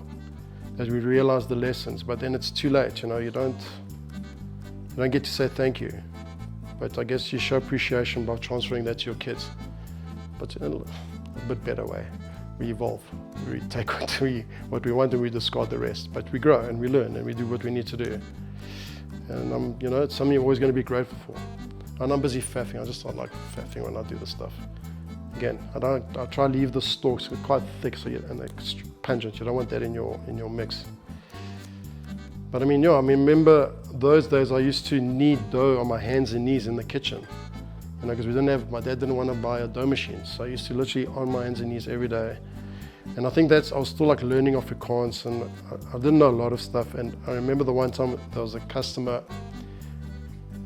that we realize the lessons, but then it's too late, you know, you don't get to say thank you. But I guess you show appreciation by transferring that to your kids, but in a bit better way. We evolve, we take what we want and we discard the rest, but we grow and we learn and we do what we need to do. And you know, it's something you're always going to be grateful for. And I'm busy faffing, I just don't like faffing when I do this stuff. Again, I try to leave the stalks quite thick and they're pungent. You don't want that in your mix. But I mean, yeah, I remember those days I used to knead dough on my hands and knees in the kitchen. You know, because my dad didn't want to buy a dough machine. So I used to literally on my hands and knees every day. And I think I was still like learning Afrikaans and I didn't know a lot of stuff. And I remember the one time there was a customer,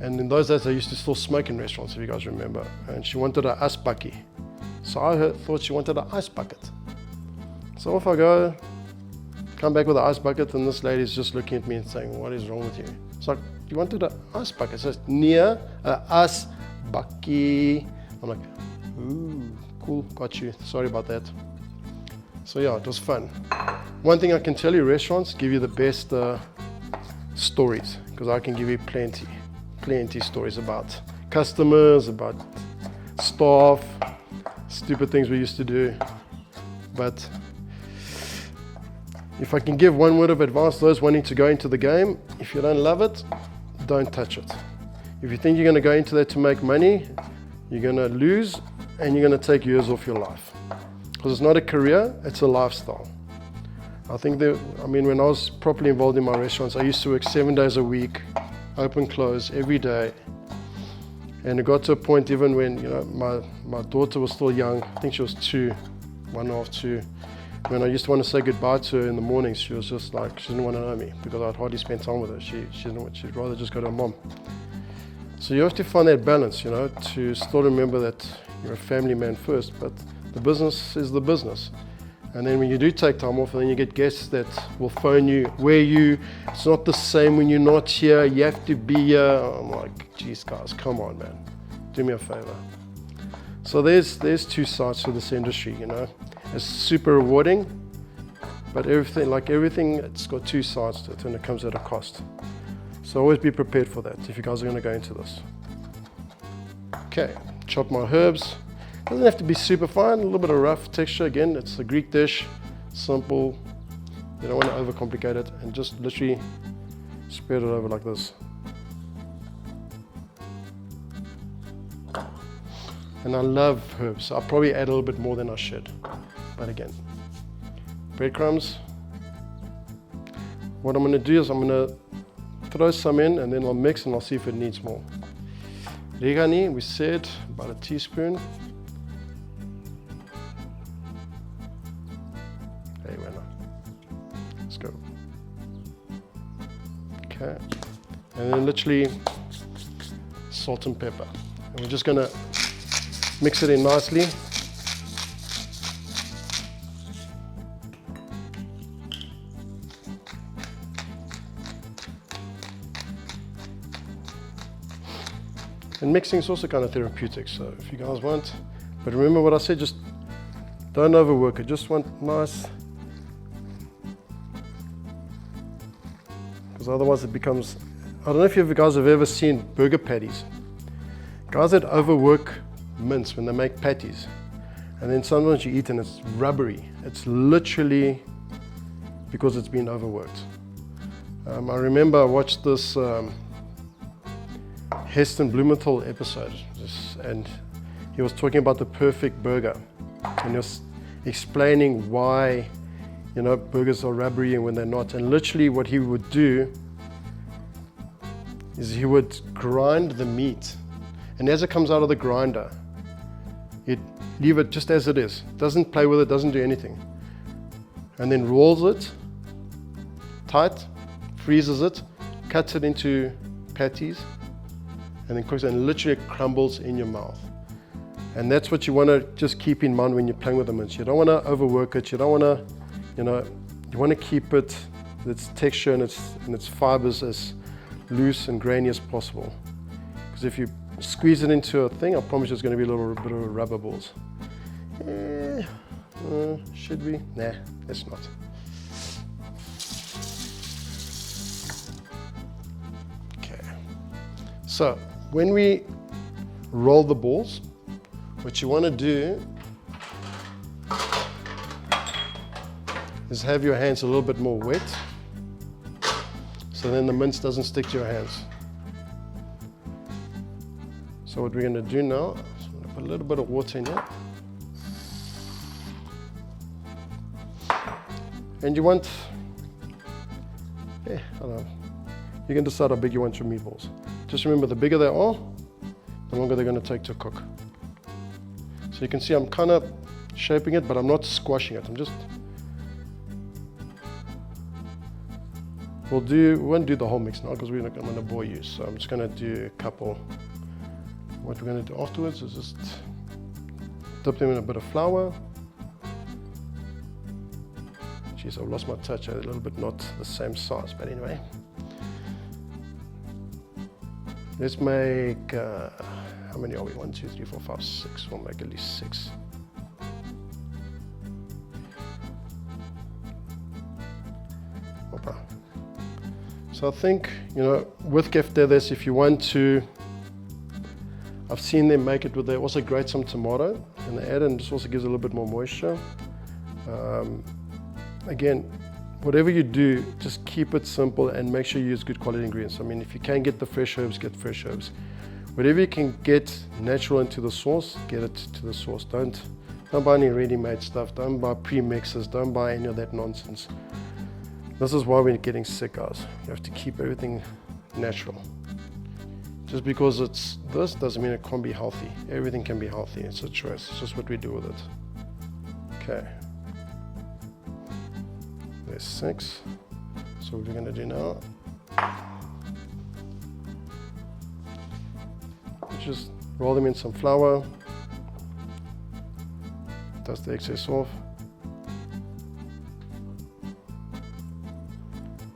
and in those days I used to still smoke in restaurants, if you guys remember. And she wanted an asbakkie. So I thought she wanted an ice bucket. So off I go, come back with an ice bucket, and this lady's just looking at me and saying, what is wrong with you? It's like, you wanted an ice bucket? So it's near an asbakkie. I'm like, ooh, cool, got you. Sorry about that. So yeah, it was fun. One thing I can tell you, restaurants give you the best stories, because I can give you plenty stories about customers, about staff, stupid things we used to do. But if I can give one word of advice, those wanting to go into the game, if you don't love it, don't touch it. If you think you're going to go into that to make money, you're going to lose and you're going to take years off your life. Because it's not a career, it's a lifestyle. I think when I was properly involved in my restaurants, I used to work 7 days a week, open, close, every day. And it got to a point even when, you know, my daughter was still young. I think she was 1.5, 2. When I used to want to say goodbye to her in the mornings, she was just like, she didn't want to know me because I'd hardly spend time with her. She'd rather just go to her mom. So you have to find that balance, you know, to still remember that you're a family man first, but the business is the business. And then when you do take time off, and then you get guests that will phone you, it's not the same when you're not here, you have to be here. I'm like, geez guys, come on man, do me a favor. So there's two sides to this industry, you know. It's super rewarding, but everything, it's got two sides to it and it comes at a cost. So always be prepared for that if you guys are going to go into this. Okay, chop my herbs. Doesn't have to be super fine, a little bit of rough texture. Again, it's a Greek dish, simple. You don't want to overcomplicate it, and just literally spread it over like this. And I love herbs, so I'll probably add a little bit more than I should. But again, breadcrumbs. What I'm going to do is I'm going to throw some in and then I'll mix and I'll see if it needs more. Regani, we said about a teaspoon. Okay, and then literally salt and pepper. And we're just gonna mix it in nicely. And mixing is also kind of therapeutic, so if you guys want, but remember what I said, just don't overwork it, just want nice, because otherwise it becomes, I don't know if you guys have ever seen burger patties. Guys that overwork mince when they make patties, and then sometimes you eat and it's rubbery. It's literally because it's been overworked. I remember I watched this Heston Blumenthal episode, and he was talking about the perfect burger, and he was explaining why, you know, burgers are rubbery and when they're not. And literally what he would do is he would grind the meat, and as it comes out of the grinder, he'd leave it just as it is, doesn't play with it, doesn't do anything, and then rolls it tight, freezes it, cuts it into patties, and then cooks it, and literally it crumbles in your mouth. And that's what you want to just keep in mind when you're playing with the mince. You don't want to overwork it. You don't want to, you know, you want to keep its texture and its fibers as loose and grainy as possible. Because if you squeeze it into a thing, I promise you it's going to be a little bit of rubber balls. Should we? Nah, let's not. Okay. So when we roll the balls, what you want to do is have your hands a little bit more wet, so then the mince doesn't stick to your hands. So what we're going to do now is I'm going to put a little bit of water in here. And you want, I don't know, you can decide how big you want your meatballs. Just remember, the bigger they are, the longer they're going to take to cook. So you can see I'm kind of shaping it, but I'm not squashing it. I'm just, we won't do the whole mix now because I'm going to bore you. So I'm just going to do a couple. What we're going to do afterwards is just dip them in a bit of flour. Jeez, I've lost my touch. A little bit not the same size, but anyway. Let's make, how many are we? 1, 2, 3, 4, 5, 6. We'll make at least 6. Opa. So I think, you know, with Keftedes, if you want to, I've seen them make it with, they also grate some tomato and they add it, and this also gives a little bit more moisture. Again, whatever you do, just keep it simple and make sure you use good quality ingredients. I mean, if you can get the fresh herbs, get fresh herbs. Whatever you can get natural into the sauce, get it to the sauce. Don't buy any ready-made stuff. Don't buy pre-mixes. Don't buy any of that nonsense. This is why we're getting sick, guys. You have to keep everything natural. Just because it's this doesn't mean it can't be healthy. Everything can be healthy. It's a choice. It's just what we do with it. Okay. There's 6. So what we're going to do now, just roll them in some flour, dust the excess off.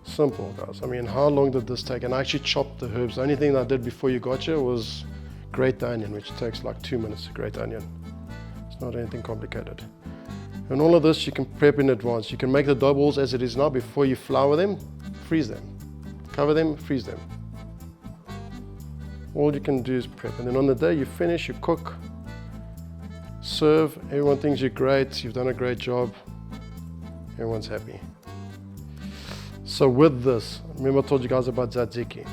Simple, guys. I mean, how long did this take? And I actually chopped the herbs. The only thing I did before you got here was grate the onion, which takes like 2 minutes to grate onion. It's not anything complicated. And all of this you can prep in advance. You can make the dough balls as it is now before you flour them, freeze them, cover them, freeze them. All you can do is prep. And then on the day you finish, you cook, serve, everyone thinks you're great, you've done a great job, everyone's happy. So with this, remember I told you guys about tzatziki.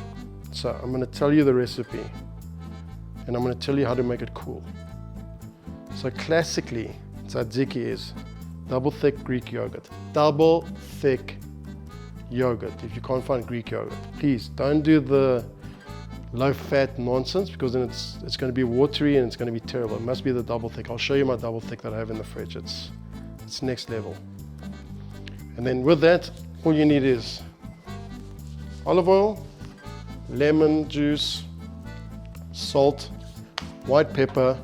So I'm going to tell you the recipe, and I'm going to tell you how to make it cool. So classically, tzatziki is double thick Greek yogurt. Double thick yogurt. If you can't find Greek yogurt, please don't do the low fat nonsense, because then it's going to be watery and it's going to be terrible. It must be the double thick. I'll show you my double thick that I have in the fridge. It's next level. And then with that, all you need is olive oil, lemon juice, salt, white pepper,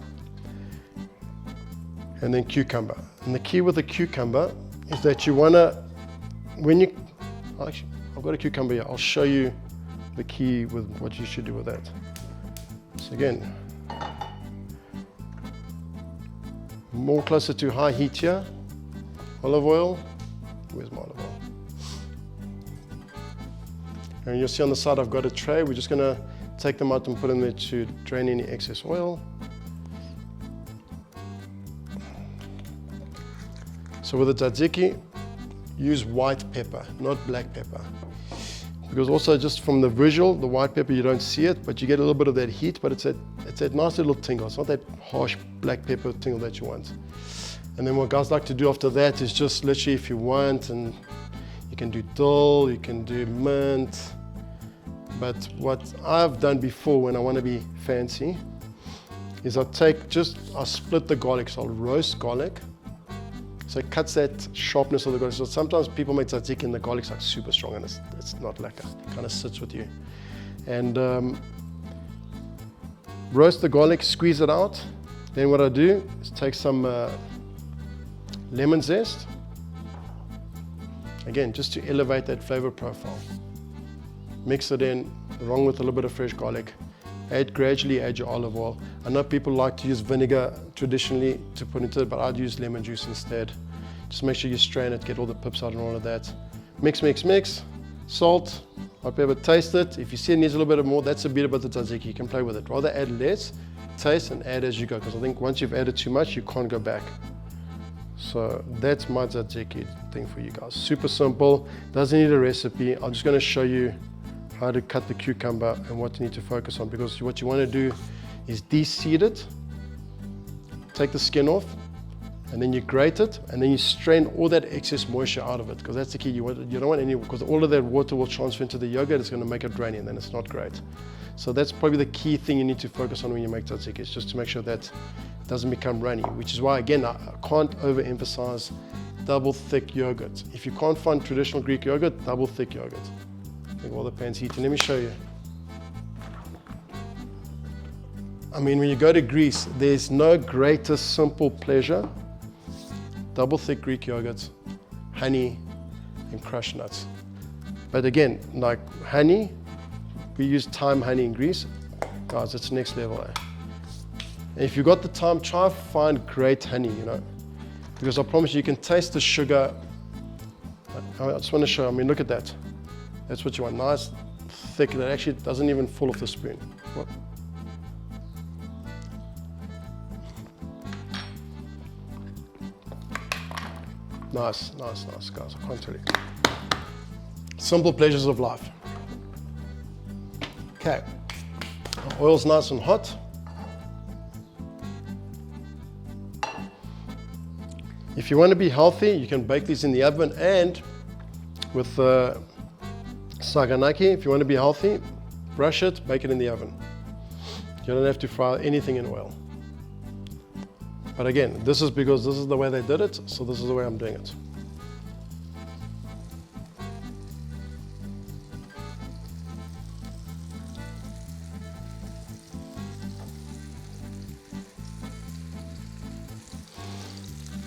and then cucumber. And the key with the cucumber is that you want to, actually, I've got a cucumber here. I'll show you the key with what you should do with that. So again, more closer to high heat here. Olive oil. Where's my olive oil? And you'll see on the side I've got a tray. We're just going to take them out and put them there to drain any excess oil. So with the tzatziki, use white pepper, not black pepper. Because also just from the visual, the white pepper, you don't see it, but you get a little bit of that heat, but it's that nice little tingle. It's not that harsh black pepper tingle that you want. And then what guys like to do after that is just literally, if you want, and you can do dill, you can do mint. But what I've done before when I want to be fancy is I split the garlic, so I'll roast garlic. So it cuts that sharpness of the garlic. So sometimes people make tzatziki and the garlic's like super strong and it's not lekker. It kind of sits with you. And roast the garlic, squeeze it out. Then what I do is take some lemon zest. Again, just to elevate that flavor profile. Mix it in, along with a little bit of fresh garlic. Gradually add your olive oil. I know people like to use vinegar traditionally to put into it, but I'd use lemon juice instead. Just make sure you strain it, get all the pips out and all of that. Mix, mix, mix. Salt, white pepper, taste it. If you see it needs a little bit more, that's the beauty about the tzatziki. You can play with it. Rather add less, taste and add as you go, because I think once you've added too much, you can't go back. So that's my tzatziki thing for you guys. Super simple, doesn't need a recipe. I'm just going to show you how to cut the cucumber and what you need to focus on, because what you want to do is de-seed it, take the skin off, and then you grate it, and then you strain all that excess moisture out of it, because that's the key. You don't want any, because all of that water will transfer into the yogurt. It's going to make it grainy, and then it's not great. So that's probably the key thing you need to focus on when you make tzatziki, is just to make sure that it doesn't become runny, which is why, again, I can't overemphasize double thick yogurt. If you can't find traditional Greek yogurt, double thick yogurt. While the pan's heating, let me show you. I mean, when you go to Greece, there's no greater simple pleasure. Double thick Greek yogurt, honey, and crushed nuts. But again, like honey, we use thyme honey in Greece. Guys, it's next level. And if you've got the time, try and find great honey, because I promise you can taste the sugar. I just want to show, look at that. That's what you want, nice, thick, that actually doesn't even fall off the spoon. What? Nice, nice, nice, guys, I can't tell you. Simple pleasures of life. Okay, our oil's nice and hot. If you want to be healthy, you can bake these in the oven, and with Saganaki, if you want to be healthy, brush it, bake it in the oven. You don't have to fry anything in oil. But again, this is because this is the way they did it, so this is the way I'm doing it.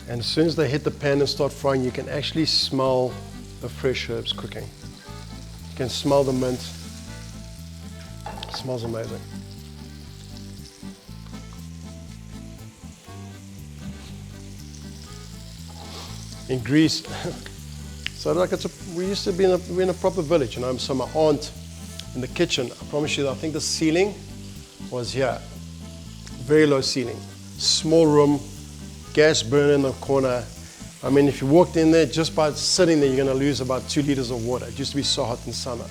And as soon as they hit the pan and start frying, you can actually smell the fresh herbs cooking. You can smell the mint. It smells amazing. In Greece, so like we used to be we're in a proper village, So my aunt in the kitchen, I promise you, I think the ceiling was here, very low ceiling, small room, gas burner in the corner. If you walked in there, just by sitting there, you're going to lose about 2 liters of water. It used to be so hot in summer.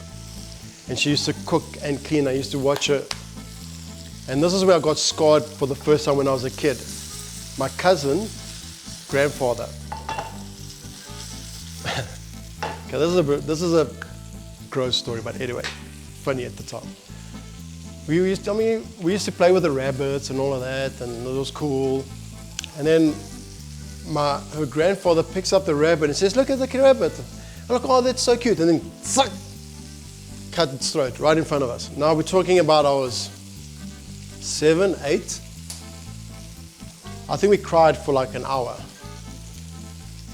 And she used to cook and clean. I used to watch her. And this is where I got scarred for the first time when I was a kid. My cousin, grandfather. Okay, this is a gross story, but anyway, funny at the time. We used to play with the rabbits and all of that, and it was cool. And then her grandfather picks up the rabbit and says, "Look at the rabbit." I'm like, "Oh, that's so cute." And then, suck! cut its throat right in front of us. Now we're talking about I was 7, 8. I think we cried for like an hour.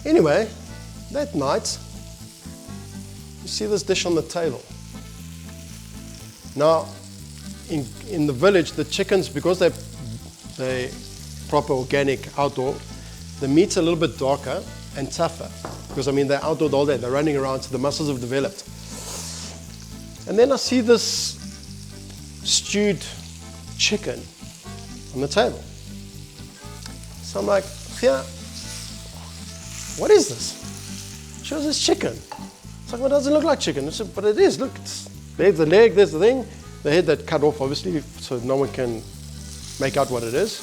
Anyway, that night, you see this dish on the table. Now, in the village, the chickens, because they're proper organic outdoor, the meat's a little bit darker and tougher. Because I mean, they're outdoor all day, they're running around, so the muscles have developed. And then I see this stewed chicken on the table. So I'm like, yeah, what is this? She goes, it's chicken. It's like, well, it doesn't look like chicken. I said, but it is, look, there's the leg, there's the thing. The head that cut off, obviously, so no one can make out what it is.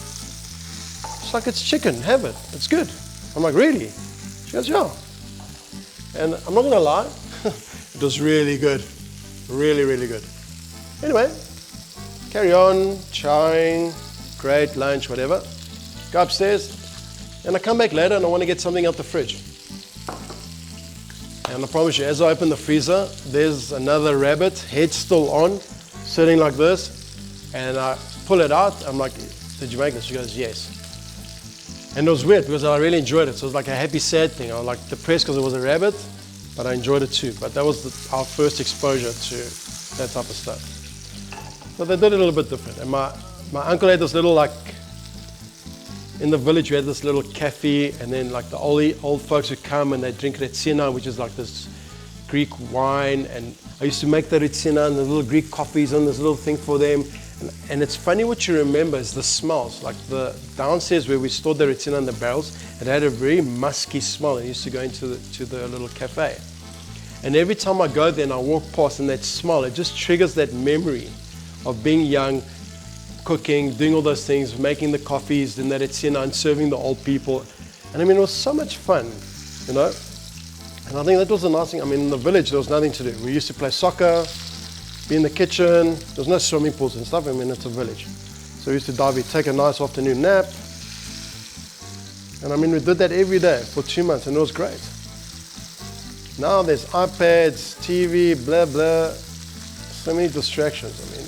It's like, it's chicken, have it, it's good. I'm like, really? She goes, yeah. And I'm not gonna lie, it was really good. Really, really good. Anyway, carry on, chowing, great, lunch, whatever. Go upstairs, and I come back later and I want to get something out the fridge. And I promise you, as I open the freezer, there's another rabbit, head still on, sitting like this, and I pull it out. I'm like, did you make this? She goes, yes. And it was weird because I really enjoyed it. So it was like a happy, sad thing. I was like depressed because it was a rabbit, but I enjoyed it too. But that was our first exposure to that type of stuff. So they did it a little bit different. And my uncle had this little, like, in the village we had this little cafe, and then like the old folks would come and they drink retsina, which is like this Greek wine. And I used to make the retsina and the little Greek coffees and this little thing for them. And it's funny what you remember is the smells. Like the downstairs where we stored the retsina in the barrels, it had a very musky smell. I used to go into the little cafe. And every time I go there and I walk past and that smell, it just triggers that memory of being young, cooking, doing all those things, making the coffees, then that retsina and serving the old people. And I mean, it was so much fun, you know? And I think that was the nice thing. I mean, in the village, there was nothing to do. We used to play soccer, be in the kitchen. There's no swimming pools and stuff. I mean, it's a village. So we used to dive, take a nice afternoon nap. And I mean, we did that every day for 2 months, and it was great. Now there's iPads, TV, blah, blah. So many distractions. I mean,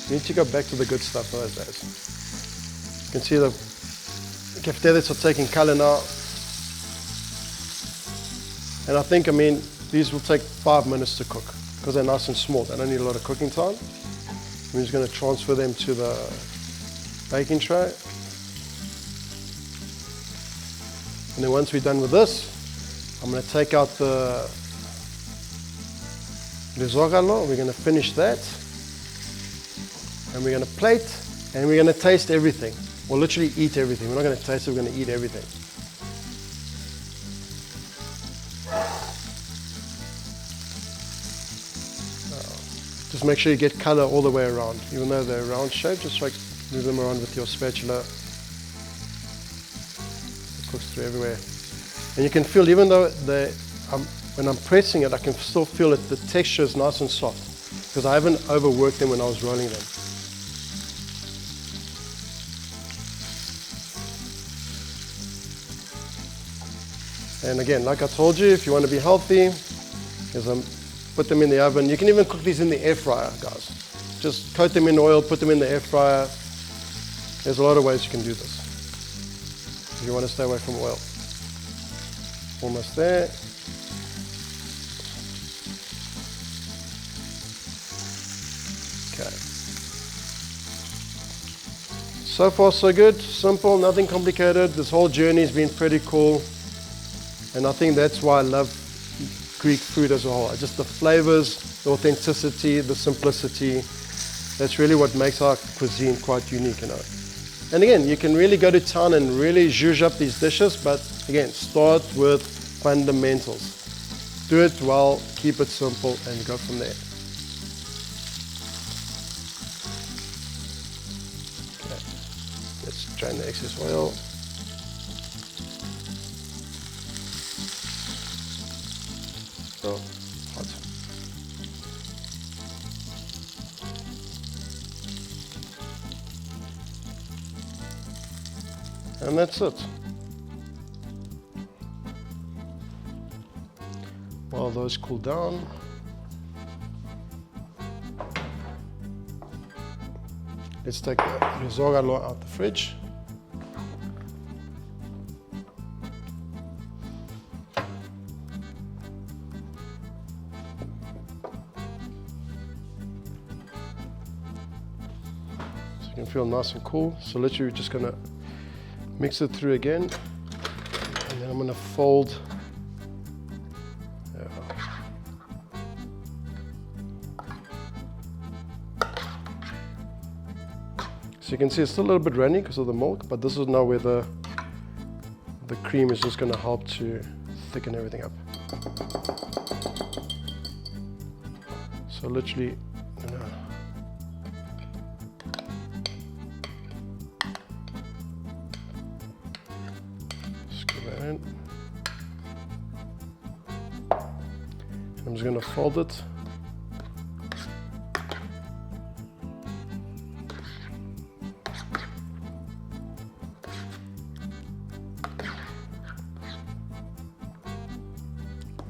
you need to go back to the good stuff of those days. You can see the Keftedes are taking color now. And I think, I mean, these will take 5 minutes to cook because they're nice and small. They don't need a lot of cooking time. I'm just going to transfer them to the baking tray. And then once we're done with this, I'm going to take out the Rozigalo. We're going to finish that. And we're going to plate, and we're going to taste everything. Or literally eat everything. We're not going to taste it, we're going to eat everything. Just make sure you get color all the way around. Even though they're round shaped, just like move them around with your spatula. It cooks through everywhere. And you can feel, even though when I'm pressing it, I can still feel that the texture is nice and soft because I haven't overworked them when I was rolling them. And again, like I told you, if you want to be healthy, put them in the oven. You can even cook these in the air fryer, guys. Just coat them in oil, put them in the air fryer. There's a lot of ways you can do this if you want to stay away from oil. Almost there. Okay. So far so good, simple, nothing complicated. This whole journey has been pretty cool. And I think that's why I love Greek food as a whole. Just the flavors, the authenticity, the simplicity. That's really what makes our cuisine quite unique, you know. And again, you can really go to town and really zhuzh up these dishes, but again, start with fundamentals. Do it well, keep it simple, and go from there. Okay. Let's drain the excess oil. So hot. And that's it. While those cool down, Let's take the Rozigalo out the fridge. So you can feel nice and cool. So literally we're just gonna mix it through again, and then I'm gonna fold. So you can see it's still a little bit runny because of the milk, but this is now where the cream is just going to help to thicken everything up. So literally, scoop that in. I'm just going to fold it.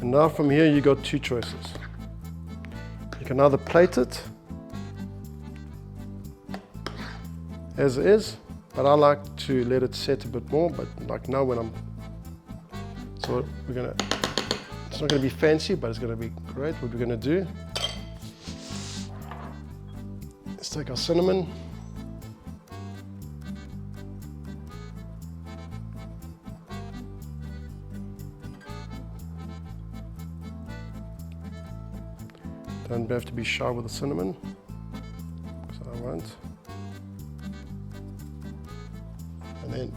And now from here you got two choices. You can either plate it as is, but I like to let it set a bit more, but like now when so it's not gonna be fancy, but it's gonna be great. What we're gonna do, let's take our cinnamon. Don't have to be shy with the cinnamon, because I won't. And then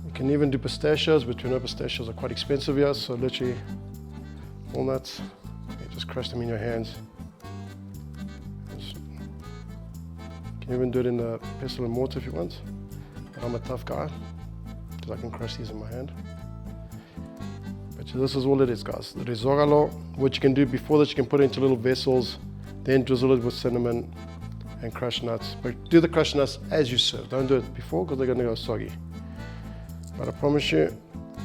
you can even do pistachios, but you know pistachios are quite expensive here, so literally walnuts, you just crush them in your hands. You can even do it in the pestle and mortar if you want, but I'm a tough guy, because I can crush these in my hand. So this is all it is, guys. The Rozigalo, what you can do before that, you can put it into little vessels, then drizzle it with cinnamon and crushed nuts. But do the crushed nuts as you serve. Don't do it before because they're going to go soggy. But I promise you,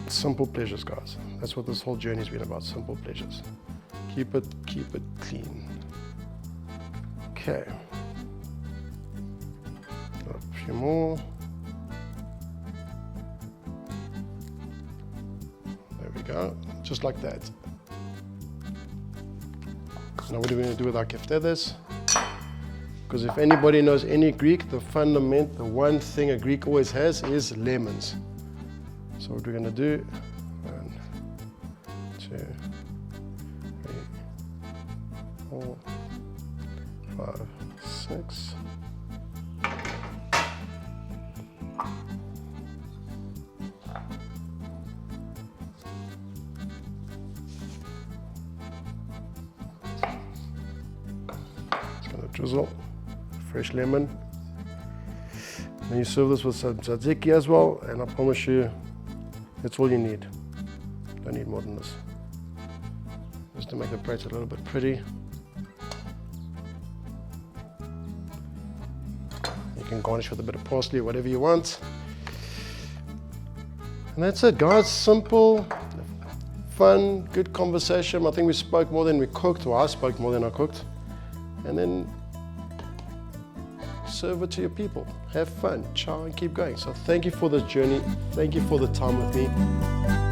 simple pleasures, guys. That's what this whole journey's been about, simple pleasures. Keep it clean. Okay. A few more. Go, just like that. Now what are we going to do with our Keftedes? Because if anybody knows any Greek, the one thing a Greek always has is lemons. So what we're going to do, 1, 2, 3, 4, 5, 6. Drizzle, fresh lemon. Then you serve this with some tzatziki as well, and I promise you, that's all you need. Don't need more than this. Just to make the plate a little bit pretty. You can garnish with a bit of parsley, whatever you want. And that's it, guys. Simple, fun, good conversation. I think we spoke more than we cooked, or I spoke more than I cooked. And then serve it to your people. Have fun, ciao, and keep going. So thank you for this journey. Thank you for the time with me.